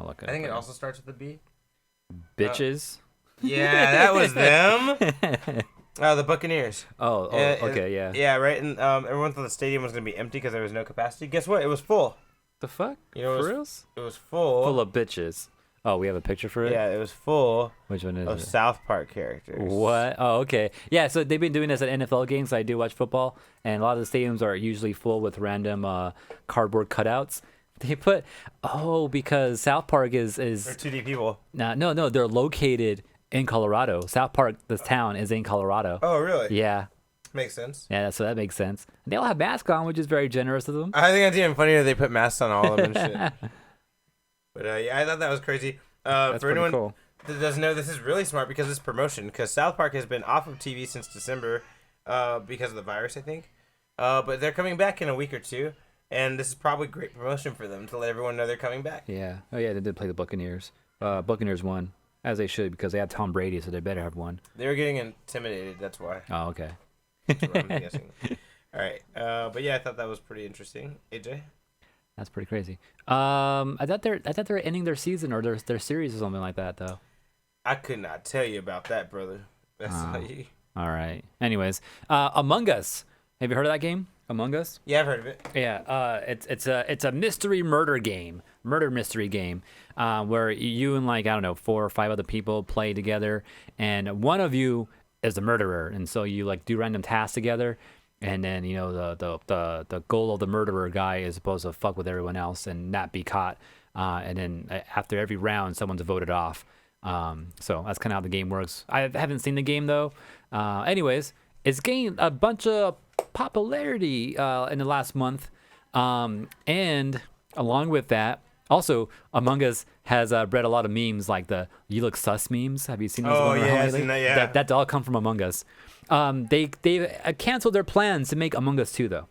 Speaker 2: look at it.
Speaker 1: I think it also starts with a B.
Speaker 2: Bitches.
Speaker 1: Yeah, that was them. The Buccaneers.
Speaker 2: Okay, yeah.
Speaker 1: Yeah, right. And everyone thought the stadium was gonna be empty because there was no capacity. Guess what? It was full.
Speaker 2: The fuck?
Speaker 1: For
Speaker 2: reals?
Speaker 1: It was full.
Speaker 2: Full of bitches. Oh, we have a picture for it?
Speaker 1: Yeah, it was full.
Speaker 2: Which one is
Speaker 1: of
Speaker 2: it?
Speaker 1: South Park characters.
Speaker 2: What? Oh, okay. Yeah, so they've been doing this at NFL games. I do watch football, and a lot of the stadiums are usually full with random cardboard cutouts. They put because South Park is
Speaker 1: They're 2D people.
Speaker 2: No, they're located in Colorado. South Park, this town, is in Colorado.
Speaker 1: Oh, really?
Speaker 2: Yeah.
Speaker 1: Makes sense.
Speaker 2: Yeah, so that makes sense. And they all have masks on, which is very generous of them.
Speaker 1: I think it's even funnier they put masks on all of them and shit. But yeah, I thought that was crazy.
Speaker 2: That's
Speaker 1: for anyone
Speaker 2: cool.
Speaker 1: that doesn't know, this is really smart because it's promotion. Because South Park has been off of TV since December because of the virus, I think. But they're coming back in a week or two, and this is probably great promotion for them to let everyone know they're coming back.
Speaker 2: Yeah. Oh yeah, they did play the Buccaneers. Buccaneers won, as they should, because they have Tom Brady, so they better have won.
Speaker 1: They were getting intimidated. That's why.
Speaker 2: Oh, okay.
Speaker 1: That's what I'm guessing. All right. But yeah, I thought that was pretty interesting. AJ.
Speaker 2: That's pretty crazy. I thought they're ending their season or their series or something like that though.
Speaker 1: I could not tell you about that, brother. That's
Speaker 2: all right. Anyways, Among Us. Have you heard of that game? Among Us?
Speaker 1: Yeah, I've heard of it.
Speaker 2: Yeah. It's a mystery murder mystery game, where you and like I don't know 4 or 5 other people play together, and one of you is the murderer, and so you like do random tasks together. And then the goal of the murderer guy is supposed to fuck with everyone else and not be caught. And then after every round, someone's voted off. So that's kind of how the game works. I haven't seen the game though. Anyways, it's gained a bunch of popularity in the last month. And along with that, also Among Us has bred a lot of memes like the "You look sus" memes. Have you seen those?
Speaker 1: Oh yeah, I've seen that, yeah.
Speaker 2: That all come from Among Us. They canceled their plans to make Among Us 2 though.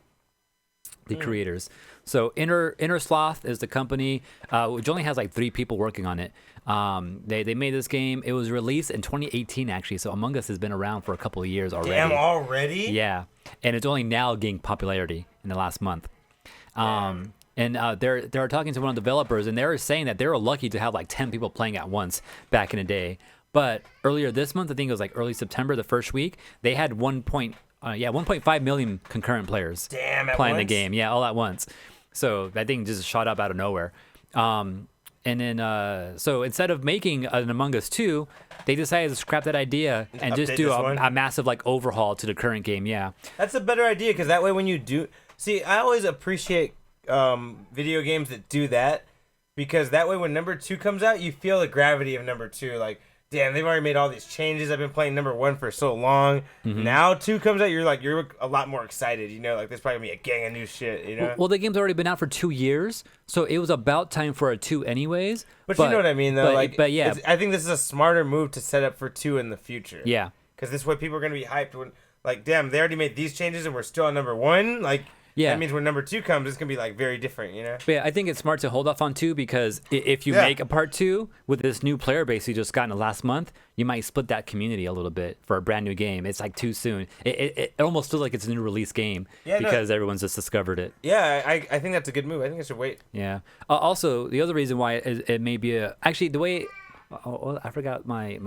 Speaker 2: The creators. So Inner Sloth is the company, which only has like 3 people working on it. They made this game. It was released in 2018 actually. So Among Us has been around for a couple of years already.
Speaker 1: Damn, already?
Speaker 2: Yeah, and it's only now gaining popularity in the last month. And they're talking to one of the developers, and they were saying that they were lucky to have like 10 people playing at once back in the day. But earlier this month, I think it was like early September, the first week, they had 1.5 million concurrent players playing the game. Yeah, all at once. So that thing just shot up out of nowhere. And then, so instead of making an Among Us 2, they decided to scrap that idea and just do a massive like overhaul to the current game. Yeah,
Speaker 1: that's a better idea because that way when you do, see, I always appreciate video games that do that because that way when number 2 comes out, you feel the gravity of number 2. Like, damn, they've already made all these changes. I've been playing number 1 for so long. Mm-hmm. Now 2 comes out, you're a lot more excited. You know, like there's probably gonna be a gang of new shit. You know.
Speaker 2: Well, the game's already been out for 2 years, so it was about time for a 2 anyways.
Speaker 1: But you know what I mean, though.
Speaker 2: But yeah,
Speaker 1: I think this is a smarter move to set up for 2 in the future.
Speaker 2: Yeah.
Speaker 1: Because this way people are gonna be hyped when, like, damn, they already made these changes and we're still on number 1. Like. Yeah. That means when number 2 comes, it's going to be like very different, you know?
Speaker 2: But yeah, I think it's smart to hold off on 2 because if you make a part 2 with this new player base you just got in the last month, you might split that community a little bit for a brand new game. It's like too soon. It almost feels like it's a new release game because everyone's just discovered it.
Speaker 1: Yeah, I think that's a good move. I think I should wait.
Speaker 2: Yeah. Also, the other reason why it may be actually the way... I forgot my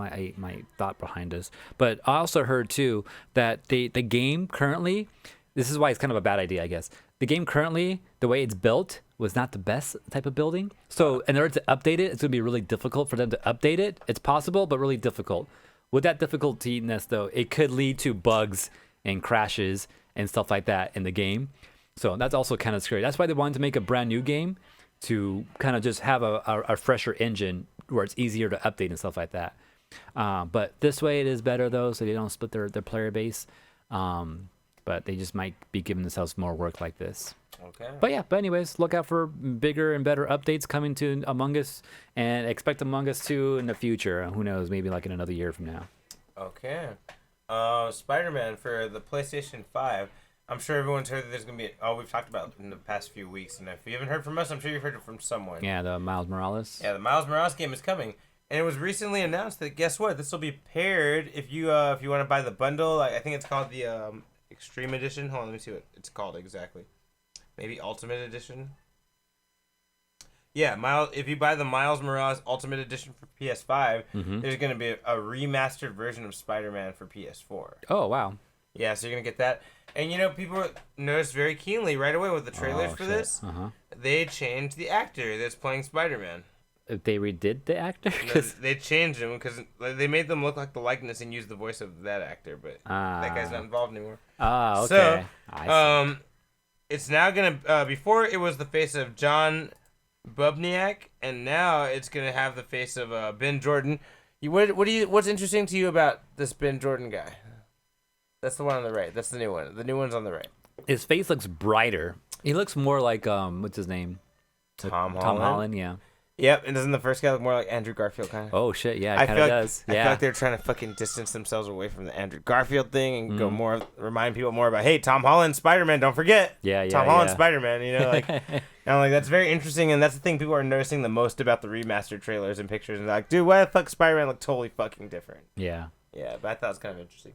Speaker 2: thought behind this. But I also heard too that the game currently... This is why it's kind of a bad idea, I guess. The game currently, the way it's built, was not the best type of building. So in order to update it, it's going to be really difficult for them to update it. It's possible, but really difficult. With that difficultiness, though, it could lead to bugs and crashes and stuff like that in the game. So that's also kind of scary. That's why they wanted to make a brand new game to kind of just have a fresher engine where it's easier to update and stuff like that. But this way it is better, though, so they don't split their player base. But they just might be giving themselves more work like this.
Speaker 1: Okay.
Speaker 2: But anyways, look out for bigger and better updates coming to Among Us, and expect Among Us 2 in the future. Who knows? Maybe like in another year from now.
Speaker 1: Okay. Spider-Man for the PlayStation 5. I'm sure everyone's heard that there's going to be... we've talked about it in the past few weeks. And if you haven't heard from us, I'm sure you've heard it from someone.
Speaker 2: Yeah, the Miles Morales.
Speaker 1: Yeah, the Miles Morales game is coming. And it was recently announced that, guess what? This will be paired if you want to buy the bundle. I think it's called the... Extreme Edition. Hold on, let me see what it's called exactly. Maybe Ultimate Edition. Yeah, if you buy the Miles Morales Ultimate Edition for PS5, there's going to be a remastered version of Spider-Man for PS4.
Speaker 2: Oh, wow.
Speaker 1: Yeah, so you're going to get that. And, people noticed very keenly right away with the trailers for this, they changed the actor that's playing Spider-Man.
Speaker 2: They redid the actor?
Speaker 1: They changed him because they made them look like the likeness and used the voice of that actor, but that guy's not involved anymore.
Speaker 2: Okay.
Speaker 1: So, it's now gonna. Before it was the face of John Bubniak, and now it's gonna have the face of Ben Jordan. What's interesting to you about this Ben Jordan guy? That's the one on the right. That's the new one. The new one's on the right.
Speaker 2: His face looks brighter. He looks more like what's his name?
Speaker 1: Tom Holland.
Speaker 2: Tom Holland, yeah.
Speaker 1: Yep, and doesn't the first guy look more like Andrew Garfield kind of?
Speaker 2: Oh shit, yeah, it kind of does.
Speaker 1: I feel like they're trying to fucking distance themselves away from the Andrew Garfield thing and go more, remind people more about, hey, Tom Holland, Spider-Man, don't forget. Tom Holland, Spider-Man, you know, like, and I'm like, that's very interesting, and that's the thing people are noticing the most about the remastered trailers and pictures, and like, dude, why the fuck Spider-Man look totally fucking different?
Speaker 2: Yeah.
Speaker 1: Yeah, but I thought it was kind of interesting.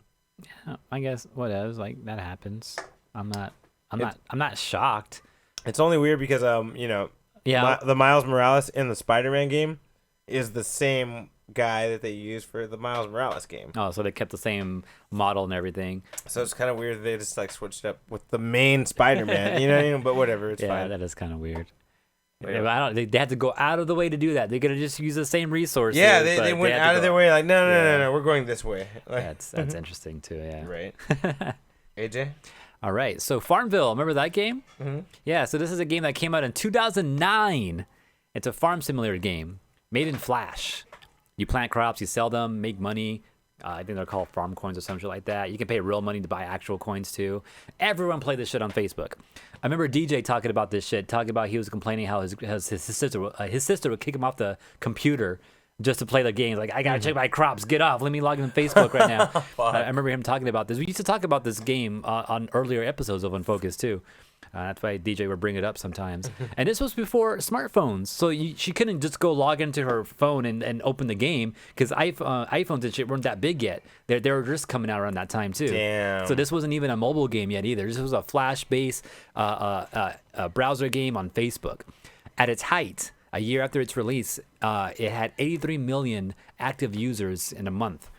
Speaker 2: Yeah, I guess whatever, like that happens. I'm not shocked.
Speaker 1: It's only weird because you know. Yeah, the Miles Morales in the Spider-Man game is the same guy that they used for the Miles Morales game.
Speaker 2: Oh, so they kept the same model and everything.
Speaker 1: So it's kind of weird they just like switched up with the main Spider-Man, you know? But whatever, it's fine.
Speaker 2: Yeah, that is kind of weird. Yeah. They had to go out of the way to do that. They could have just used the same resources.
Speaker 1: Yeah, they went out of their way. Like, no, we're going this way. Like,
Speaker 2: that's interesting too. Yeah.
Speaker 1: Right. AJ.
Speaker 2: All right, so Farmville, remember that game?
Speaker 1: Mm-hmm.
Speaker 2: Yeah, so this is a game that came out in 2009. It's a farm simulator game made in Flash. You plant crops, you sell them, make money. I think they're called farm coins or some shit like that. You can pay real money to buy actual coins too. Everyone played this shit on Facebook. I remember DJ talking about this shit, talking about he was complaining how his sister would kick him off the computer just to play the game. Like, I gotta check my crops. Get off. Let me log in Facebook right now. I remember him talking about this. We used to talk about this game on earlier episodes of Unfocused too. That's why DJ would bring it up sometimes. And this was before smartphones, so she couldn't just go log into her phone and open the game because iPhones and shit weren't that big yet. They were just coming out around that time too.
Speaker 1: Damn.
Speaker 2: So this wasn't even a mobile game yet either. This was a Flash-based browser game on Facebook. At its height, a year after its release, it had 83 million active users in a month.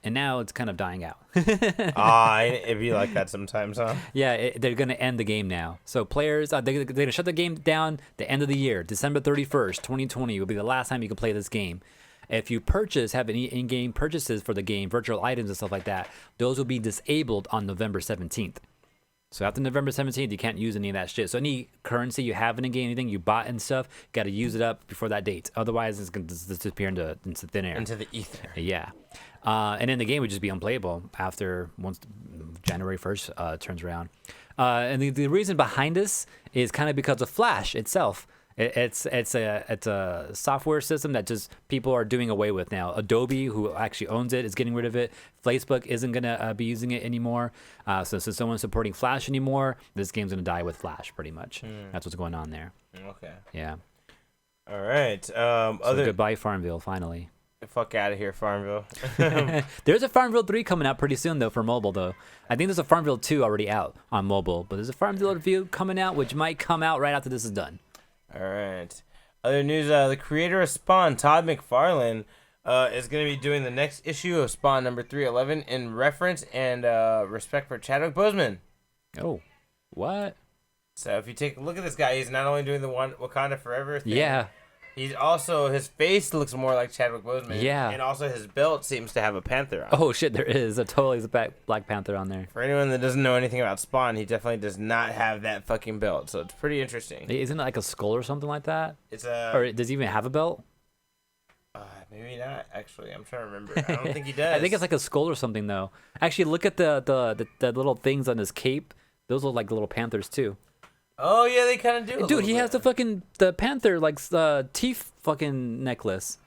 Speaker 2: And now it's kind of dying out.
Speaker 1: It'd be like that sometimes, huh?
Speaker 2: Yeah, they're going to end the game now. So players, they're going to shut the game down the end of the year. December 31st, 2020 will be the last time you can play this game. If you have any in-game purchases for the game, virtual items and stuff like that, those will be disabled on November 17th. So after November 17th, you can't use any of that shit. So any currency you have in a game, anything you bought and stuff, got to use it up before that date. Otherwise, it's going to disappear into thin air.
Speaker 1: Into the ether.
Speaker 2: Yeah. And then the game would just be unplayable once January 1st turns around. And the reason behind this is kind of because of Flash itself. It's a software system that just people are doing away with now. Adobe, who actually owns it, is getting rid of it. Facebook isn't gonna be using it anymore. So since no one's supporting Flash anymore, this game's gonna die with Flash, pretty much. That's what's going on there.
Speaker 1: Okay.
Speaker 2: Yeah.
Speaker 1: All right.
Speaker 2: So goodbye, Farmville. Finally.
Speaker 1: Fuck out of here, Farmville.
Speaker 2: There's a Farmville 3 coming out pretty soon, though, for mobile, though. I think there's a Farmville 2 already out on mobile, but there's a Farmville review coming out, which might come out right after this is done.
Speaker 1: All right. Other news, the creator of Spawn, Todd McFarlane, is going to be doing the next issue of Spawn number 311 in reference and respect for Chadwick Boseman.
Speaker 2: Oh, what?
Speaker 1: So if you take a look at this guy, he's not only doing the Wakanda Forever thing.
Speaker 2: Yeah.
Speaker 1: He's also, his face looks more like Chadwick Boseman.
Speaker 2: Yeah.
Speaker 1: And also his belt seems to have a panther on it.
Speaker 2: Oh, shit, there is. Totally is a Black Panther on there.
Speaker 1: For anyone that doesn't know anything about Spawn, he definitely does not have that fucking belt. So it's pretty interesting.
Speaker 2: Isn't it like a skull or something like that?
Speaker 1: It's a...
Speaker 2: Or does he even have a belt?
Speaker 1: Maybe not, actually. I'm trying to remember. I don't think he does.
Speaker 2: I think it's like a skull or something, though. Actually, look at the little things on his cape. Those look like little panthers, too.
Speaker 1: Oh yeah, they kind of do.
Speaker 2: Dude, he has the panther like teeth fucking necklace.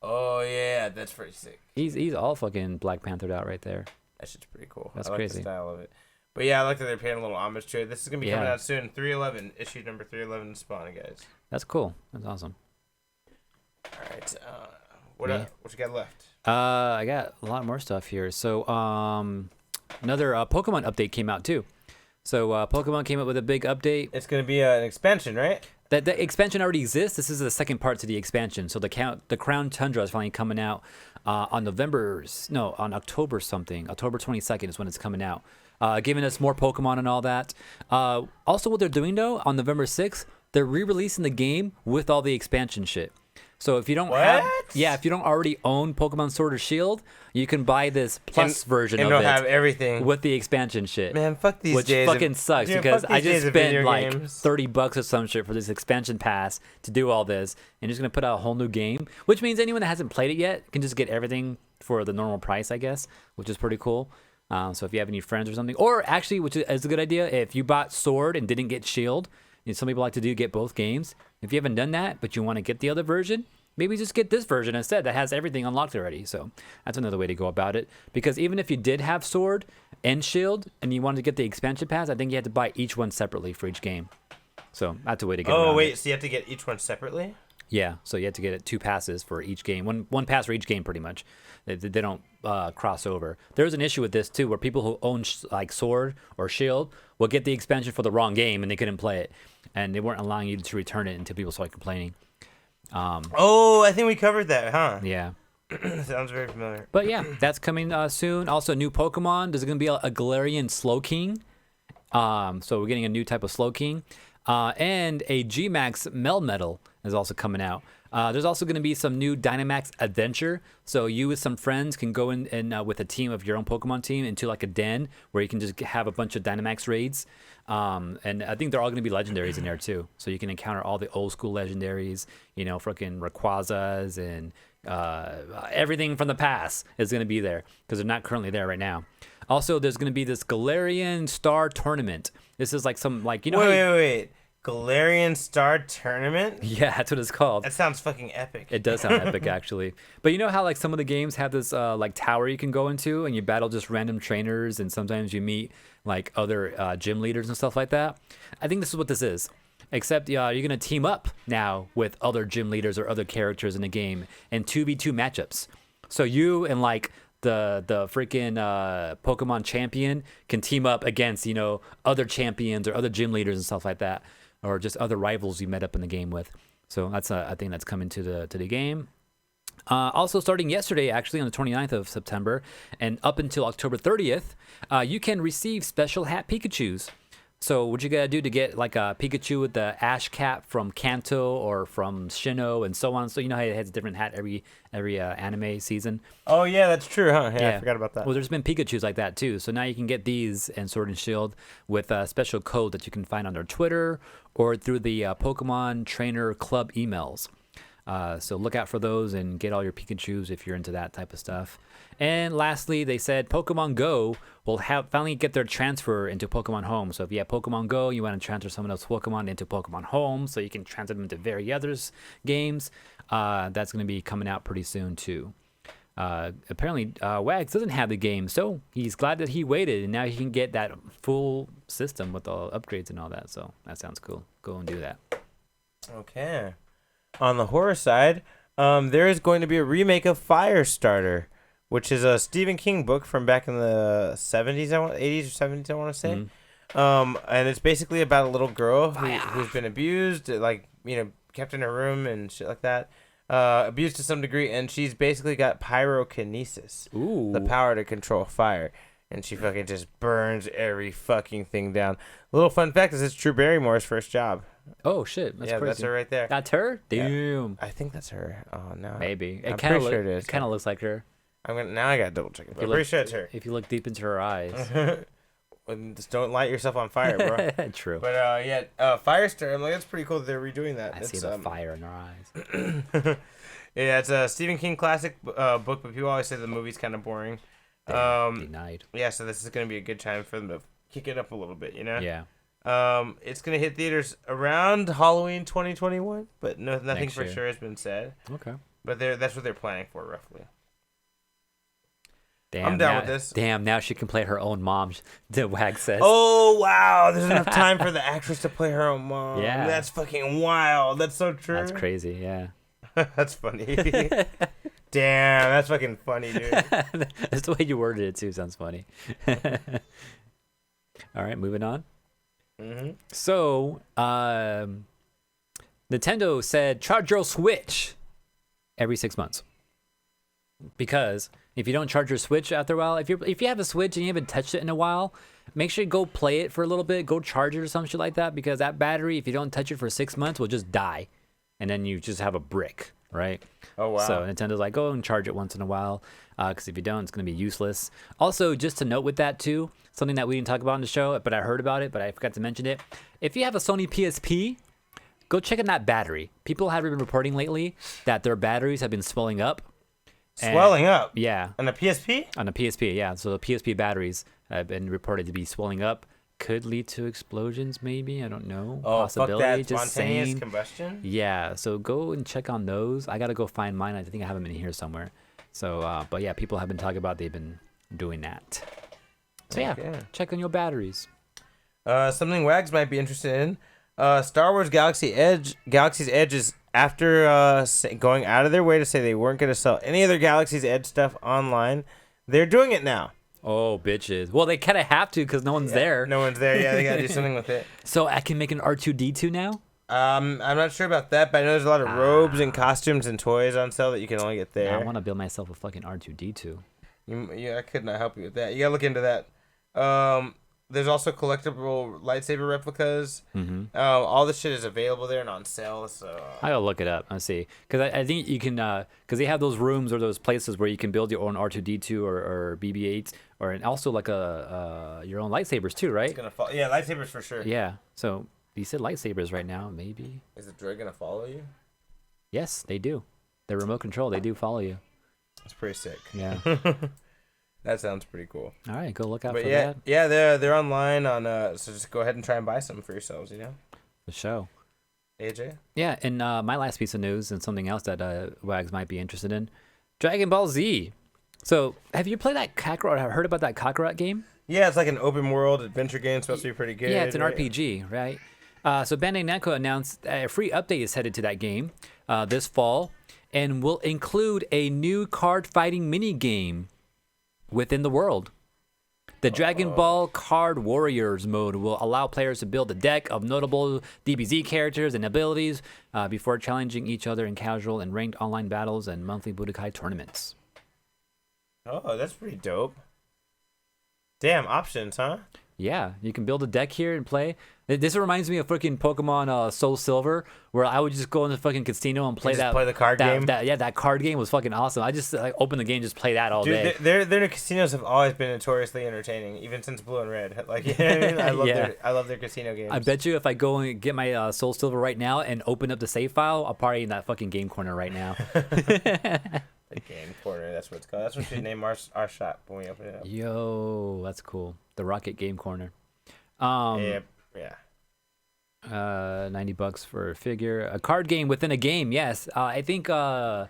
Speaker 1: Oh yeah, that's pretty sick.
Speaker 2: He's all fucking Black Panthered out right there.
Speaker 1: That shit's pretty cool.
Speaker 2: That's
Speaker 1: I like
Speaker 2: crazy.
Speaker 1: the style of it. But yeah, I like that they're paying a little homage to it. This is gonna be coming out soon. 311, issue number 311, Spawn, guys.
Speaker 2: That's cool. That's awesome.
Speaker 1: All right. What you got left?
Speaker 2: I got a lot more stuff here. So another Pokemon update came out too. So Pokemon came up with a big update.
Speaker 1: It's going to be an expansion, right?
Speaker 2: The expansion already exists. This is the second part to the expansion. So the Crown Tundra is finally coming out on October something. October 22nd is when it's coming out. Giving us more Pokemon and all that. Also, what they're doing, though, on November 6th, they're re-releasing the game with all the expansion shit. So if you don't if you don't already own Pokemon Sword or Shield, you can buy this plus version of it. And
Speaker 1: it'll have everything
Speaker 2: with the expansion shit.
Speaker 1: Man, fuck these days.
Speaker 2: Which fucking sucks because I just spent like $30 or some shit for this expansion pass to do all this, and just gonna put out a whole new game. Which means anyone that hasn't played it yet can just get everything for the normal price, I guess, which is pretty cool. So if you have any friends or something, or actually, which is a good idea, if you bought Sword and didn't get Shield, some people like to get both games. If you haven't done that, but you want to get the other version, maybe just get this version instead that has everything unlocked already. So that's another way to go about it. Because even if you did have Sword and Shield and you wanted to get the expansion pass, I think you had to buy each one separately for each game. So that's a way to get around it.
Speaker 1: So you have to get each one separately?
Speaker 2: Yeah, so you have to get 2 passes for each game. One pass for each game, pretty much. They don't cross over. There's an issue with this, too, where people who own like Sword or Shield will get the expansion for the wrong game and they couldn't play it. And they weren't allowing you to return it until people started complaining.
Speaker 1: I think we covered that, huh?
Speaker 2: Yeah.
Speaker 1: Sounds very familiar.
Speaker 2: But yeah, that's coming soon. Also, new Pokemon. There's going to be a Galarian Slowking. So we're getting a new type of Slowking. And a G-Max Melmetal is also coming out. There's also going to be some new Dynamax Adventure. So you with some friends can go in and with a team of your own Pokemon team into like a den where you can just have a bunch of Dynamax raids. And I think they're all going to be legendaries in there too. So you can encounter all the old school legendaries, fucking Rayquazas and everything from the past is going to be there because they're not currently there right now. Also, there's going to be this Galarian Star Tournament. This is like some
Speaker 1: Wait. Galarian Star Tournament?
Speaker 2: Yeah, that's what it's called.
Speaker 1: That sounds fucking epic.
Speaker 2: It does sound epic, actually. But you know how like some of the games have this like tower you can go into and you battle just random trainers and sometimes you meet like other gym leaders and stuff like that? I think this is what this is. Except you're going to team up now with other gym leaders or other characters in the game in 2v2 matchups. So you and like the freaking Pokemon champion can team up against, other champions or other gym leaders and stuff like that. Or just other rivals you met up in the game with. So that's I think that's coming to the game. Also starting yesterday, actually on the 29th of September, and up until October 30th, you can receive special hat Pikachus. So what you gotta do to get like a Pikachu with the ash cap from Kanto or from Sinnoh and so on. So you know how it has a different hat every anime season.
Speaker 1: Oh yeah, that's true, huh? Yeah, I forgot about that.
Speaker 2: Well, there's been Pikachus like that too. So now you can get these and Sword and Shield with a special code that you can find on their Twitter or through the Pokemon Trainer Club emails. So look out for those and get all your Pikachus if you're into that type of stuff. And lastly, they said Pokemon Go will finally get their transfer into Pokemon Home. So if you have Pokemon Go, you want to transfer someone else's Pokemon into Pokemon Home so you can transfer them into various other games. That's going to be coming out pretty soon too. Apparently, Wags doesn't have the game, so he's glad that he waited, and now he can get that full system with all upgrades and all that. So that sounds cool. Go and do that.
Speaker 1: Okay. On the horror side, there is going to be a remake of Firestarter, which is a Stephen King book from back in the 80s or 70s, I want to say. And it's basically about a little girl who's been abused, kept in her room and shit like that. Abused to some degree, and she's basically got pyrokinesis.
Speaker 2: Ooh.
Speaker 1: The power to control fire. And she fucking just burns every fucking thing down. A little fun fact is it's Drew Barrymore's first job.
Speaker 2: Oh shit, that's crazy.
Speaker 1: That's her right there.
Speaker 2: That's her? Damn.
Speaker 1: Yeah. I think that's her. Oh no.
Speaker 2: Maybe.
Speaker 1: I'm pretty sure it is.
Speaker 2: It kind of looks like her.
Speaker 1: Now I gotta double check it. I'm pretty sure it's her.
Speaker 2: If you look deep into her eyes.
Speaker 1: Just don't light yourself on fire, bro.
Speaker 2: True.
Speaker 1: But Firestarter. I'm like, that's pretty cool that they're redoing that.
Speaker 2: I see the fire in her eyes.
Speaker 1: Yeah, it's a Stephen King classic book, but people always say the movie's kind of boring.
Speaker 2: Denied.
Speaker 1: Yeah, so this is gonna be a good time for them to kick it up a little bit,
Speaker 2: Yeah.
Speaker 1: It's gonna hit theaters around Halloween 2021, but nothing for sure has been said.
Speaker 2: Okay.
Speaker 1: But that's what they're planning for, roughly.
Speaker 2: Damn,
Speaker 1: I'm down with this.
Speaker 2: Damn, now she can play her own mom, the Wag says.
Speaker 1: Oh, wow. There's enough time for the actress to play her own mom.
Speaker 2: Yeah.
Speaker 1: That's fucking wild. That's so true.
Speaker 2: That's crazy, yeah.
Speaker 1: That's funny. Damn, that's fucking funny, dude.
Speaker 2: That's the way you worded it, too. Sounds funny. All right, moving on.
Speaker 1: Mm-hmm.
Speaker 2: So, Nintendo said charge your Switch every 6 months. Because if you don't charge your Switch after a while, if you have a Switch and you haven't touched it in a while, make sure you go play it for a little bit, go charge it or some shit like that, because that battery, if you don't touch it for 6 months, will just die. And then you just have a brick, right?
Speaker 1: Oh, wow.
Speaker 2: So Nintendo's like, go and charge it once in a while, because if you don't, it's going to be useless. Also, just to note with that too, something that we didn't talk about in the show, but I heard about it, but I forgot to mention it. If you have a Sony PSP, go check on that battery. People have been reporting lately that their batteries have been swelling up.
Speaker 1: Swelling up?
Speaker 2: Yeah.
Speaker 1: On the PSP?
Speaker 2: On the PSP, yeah. So the PSP batteries have been reported to be swelling up could lead to explosions, maybe. I don't know.
Speaker 1: Oh,
Speaker 2: Possibility.
Speaker 1: fuck that.
Speaker 2: Just
Speaker 1: Spontaneous
Speaker 2: saying.
Speaker 1: combustion?
Speaker 2: Yeah, so go and check on those. I got to go find mine. I think I have them in here somewhere. So, but yeah, people have been talking about they've been doing that. So yeah, check on your batteries.
Speaker 1: Something Wags might be interested in. Star Wars Galaxy's Edge is after going out of their way to say they weren't going to sell any other Galaxy's Edge stuff online. They're doing it now.
Speaker 2: Oh, bitches. Well, they kind of have to because no one's there.
Speaker 1: No one's there. Yeah, they got to do something with it.
Speaker 2: So I can make an R2-D2 now?
Speaker 1: I'm not sure about that, but I know there's a lot of robes and costumes and toys on sale that you can only get there.
Speaker 2: I want to build myself a fucking R2-D2.
Speaker 1: I could not help you with that. You gotta look into that. There's also collectible lightsaber replicas.
Speaker 2: Mm-hmm.
Speaker 1: All this shit is available there and on sale. So
Speaker 2: I gotta look it up and see, because I think you can, because they have those rooms or those places where you can build your own R2-D2 or BB-8s, and also like your own lightsabers too, right?
Speaker 1: It's gonna fall. Yeah, lightsabers for sure.
Speaker 2: Yeah. So you said lightsabers right now, maybe.
Speaker 1: Is the droid gonna follow you?
Speaker 2: Yes, they do. They're remote control. They do follow you.
Speaker 1: That's pretty sick.
Speaker 2: Yeah.
Speaker 1: That sounds pretty cool.
Speaker 2: All right, go look out for
Speaker 1: yeah,
Speaker 2: that.
Speaker 1: Yeah, they're online on. So just go ahead and try and buy some for yourselves. You know.
Speaker 2: The show.
Speaker 1: AJ.
Speaker 2: Yeah, and my last piece of news and something else that Wags might be interested in, Dragon Ball Z. So have you played that Kakarot? Have heard about that Kakarot game?
Speaker 1: Yeah, it's like an open world adventure game. Supposed to be pretty good.
Speaker 2: Yeah, it's an
Speaker 1: right?
Speaker 2: RPG, right? So Bandai Namco announced a free update is headed to that game this fall, and will include a new card fighting mini game within the world. The Dragon Ball Card Warriors mode will allow players to build a deck of notable DBZ characters and abilities before challenging each other in casual and ranked online battles and monthly Budokai tournaments.
Speaker 1: Oh, that's pretty dope. Damn, options, huh?
Speaker 2: Yeah, you can build a deck here and play. This reminds me of fucking Pokemon Soul Silver, where I would just go in the fucking casino and play
Speaker 1: play the card game.
Speaker 2: That card game was fucking awesome. I just open the game, just play that all day.
Speaker 1: Their casinos have always been notoriously entertaining, even since Blue and Red. Like, you know what I mean? I love their casino games.
Speaker 2: I bet you if I go and get my Soul Silver right now and open up the save file, I'll probably in that fucking game corner right now.
Speaker 1: The game corner, that's what it's called. That's what we name our shop when we open it up.
Speaker 2: Yo, that's cool. The Rocket Game Corner.
Speaker 1: Yeah.
Speaker 2: $90 for a figure. A card game within a game, yes. I think Witcher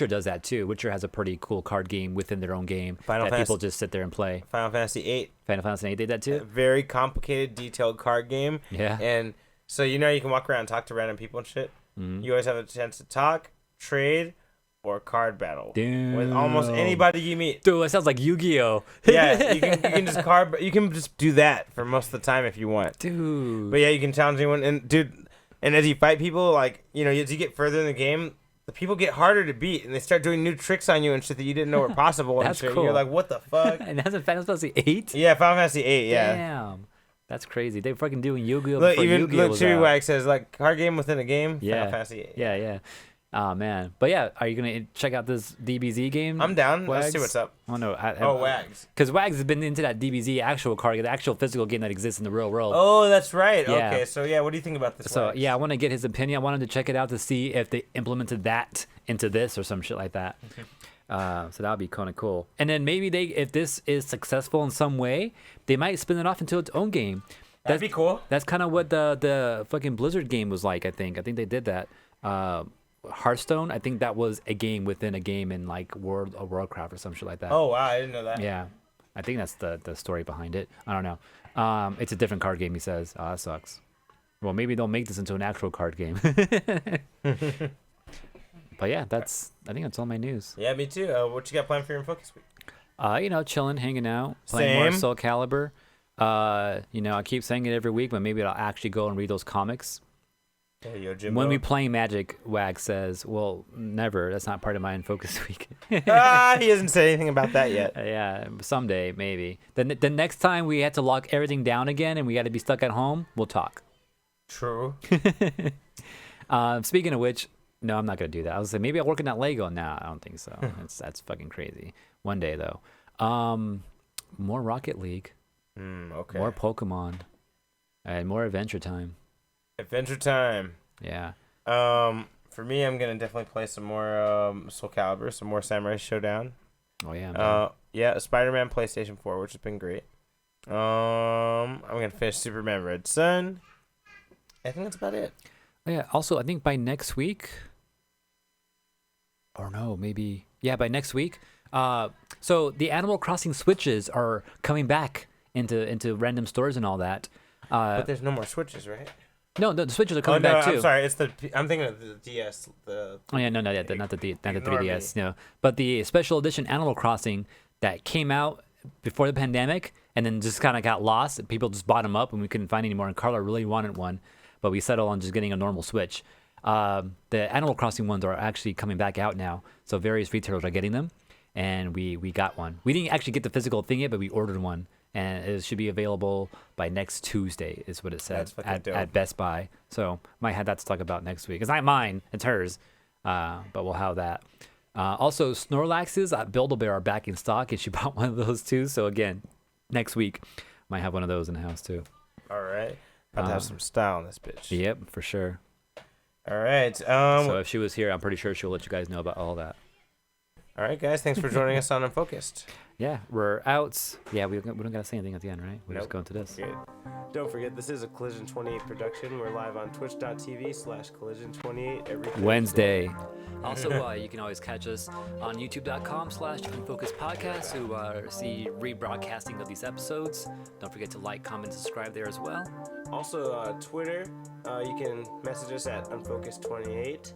Speaker 2: does that too. Witcher has a pretty cool card game within their own game people just sit there and play.
Speaker 1: Final Fantasy VIII.
Speaker 2: Final Fantasy VIII did that too?
Speaker 1: A very complicated, detailed card game.
Speaker 2: Yeah.
Speaker 1: And so, you can walk around and talk to random people and shit.
Speaker 2: Mm-hmm.
Speaker 1: You always have a chance to talk, trade, or card battle.
Speaker 2: Damn.
Speaker 1: With almost anybody you meet.
Speaker 2: Dude, that sounds like Yu-Gi-Oh!
Speaker 1: Yeah, you can just do that for most of the time if you want.
Speaker 2: Dude.
Speaker 1: But yeah, you can challenge anyone, and as you fight people, like, as you get further in the game, the people get harder to beat, and they start doing new tricks on you and shit that you didn't know were possible.
Speaker 2: That's
Speaker 1: and shit.
Speaker 2: cool.
Speaker 1: You're like, what the fuck?
Speaker 2: And that's in Final Fantasy VIII?
Speaker 1: Yeah, Final Fantasy VIII. Yeah.
Speaker 2: Damn. That's crazy. They fucking doing Yu-Gi-Oh!
Speaker 1: Look,
Speaker 2: before Yu-Gi-Oh! was
Speaker 1: Chewy
Speaker 2: out.
Speaker 1: Wag says, like, card game within a game.
Speaker 2: Yeah.
Speaker 1: Final Fantasy VIII.
Speaker 2: Yeah. Oh man, but yeah, are you gonna check out this DBZ game?
Speaker 1: I'm down.
Speaker 2: Wags?
Speaker 1: Let's see what's up.
Speaker 2: Oh no,
Speaker 1: Wags.
Speaker 2: Because Wags has been into that DBZ actual card game, the actual physical game that exists in the real world.
Speaker 1: Oh, that's right.
Speaker 2: Yeah.
Speaker 1: Okay, so yeah, what do you think about this?
Speaker 2: So
Speaker 1: Wags?
Speaker 2: yeah, I want to get his opinion. I wanted to check it out to see if they implemented that into this or some shit like that. So that would be kind of cool. And then maybe if this is successful in some way, they might spin it off into its own game.
Speaker 1: That'd be cool.
Speaker 2: That's kind of what the fucking Blizzard game was like. I think they did that. Hearthstone, I think that was a game within a game in like World of Warcraft or some shit like that.
Speaker 1: Oh wow, I didn't know that.
Speaker 2: Yeah, I think that's the story behind it. I don't know. It's a different card game, he says. Oh, that sucks. Well, maybe they'll make this into an actual card game. But yeah, I think that's all my news.
Speaker 1: Yeah, me too. What you got planned for your Unfocused week?
Speaker 2: Chilling, hanging out, playing more
Speaker 1: Same.
Speaker 2: Soul Calibur. I keep saying it every week, but maybe I'll actually go and read those comics.
Speaker 1: Hey, yo, Jimbo.
Speaker 2: When we play Magic, Wag says, well, never. That's not part of my Unfocused week.
Speaker 1: He hasn't said anything about that yet.
Speaker 2: Yeah, someday, maybe. The next time we had to lock everything down again and we got to be stuck at home, we'll talk.
Speaker 1: True.
Speaker 2: Speaking of which, no, I'm not going to do that. I was like, maybe I'll work on that Lego. No, I don't think so. That's fucking crazy. One day, though. More Rocket League.
Speaker 1: Okay.
Speaker 2: More Pokemon. And more Adventure Time.
Speaker 1: Adventure Time.
Speaker 2: Yeah.
Speaker 1: For me, I'm gonna definitely play some more Soul Calibur, some more Samurai Showdown.
Speaker 2: Oh yeah.
Speaker 1: Yeah, Spider-Man PlayStation 4, which has been great. I'm gonna finish Superman Red Sun. I think that's about it.
Speaker 2: Oh, yeah. Also, I think by next week, or no, maybe by next week. So the Animal Crossing Switches are coming back into random stores and all that.
Speaker 1: But there's no more Switches, right?
Speaker 2: No, the Switches are coming back too.
Speaker 1: I'm sorry. I'm thinking of the DS.
Speaker 2: Oh yeah, no, not the 3DS. No, but the special edition Animal Crossing that came out before the pandemic and then just kind of got lost. People just bought them up and we couldn't find any more. And Carla really wanted one, but we settled on just getting a normal Switch. The Animal Crossing ones are actually coming back out now, so various retailers are getting them, and we got one. We didn't actually get the physical thing yet, but we ordered one. And it should be available by next Tuesday, is what it said at Best Buy. So might have that to talk about next week. It's not mine, it's hers, but we'll have that. Also, Snorlaxes at Build-A-Bear are back in stock, and she bought one of those too. So again, next week, might have one of those in the house too.
Speaker 1: All right. About to have some style in this bitch.
Speaker 2: Yep, for sure.
Speaker 1: All right.
Speaker 2: So if she was here, I'm pretty sure she'll let you guys know about all that.
Speaker 1: All right, guys. Thanks for joining us on Unfocused.
Speaker 2: Yeah, we're out. Yeah, we don't got to say anything at the end, right? We're just going to this.
Speaker 1: Good. Don't forget, this is a Collision 28 production. We're live on twitch.tv/Collision28 every
Speaker 2: Wednesday. Also, you can always catch us on youtube.com/Unfocused Podcast to see rebroadcasting of these episodes. Don't forget to like, comment, subscribe there as well.
Speaker 1: Also, Twitter, you can message us at Unfocused28.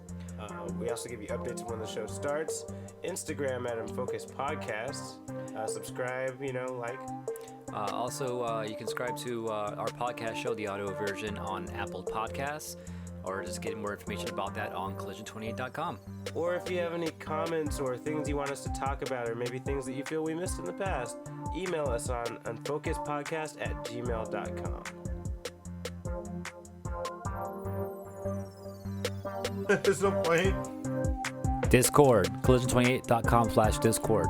Speaker 1: We also give you updates when the show starts. Instagram at Unfocused Podcast. Subscribe, like.
Speaker 2: Also, you can subscribe to our podcast show, the audio version, on Apple Podcasts, or just get more information about that on collision28.com.
Speaker 1: Or if you have any comments or things you want us to talk about, or maybe things that you feel we missed in the past, email us on unfocusedpodcast@gmail.com. There's no point.
Speaker 2: Discord, collision28.com/Discord.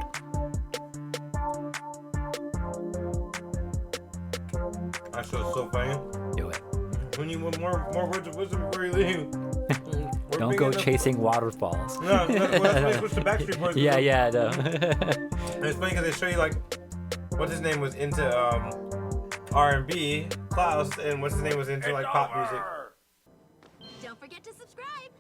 Speaker 1: That show's so funny.
Speaker 2: Do it.
Speaker 1: When you want more words of wisdom before you leave.
Speaker 2: Don't go chasing waterfalls.
Speaker 1: No, that's when they switch to Backstreet Boys.
Speaker 2: Yeah, no.
Speaker 1: And it's funny because they show you, what's his name was into R&B, Klaus, and what's his name was into, pop music.
Speaker 4: Don't forget to subscribe.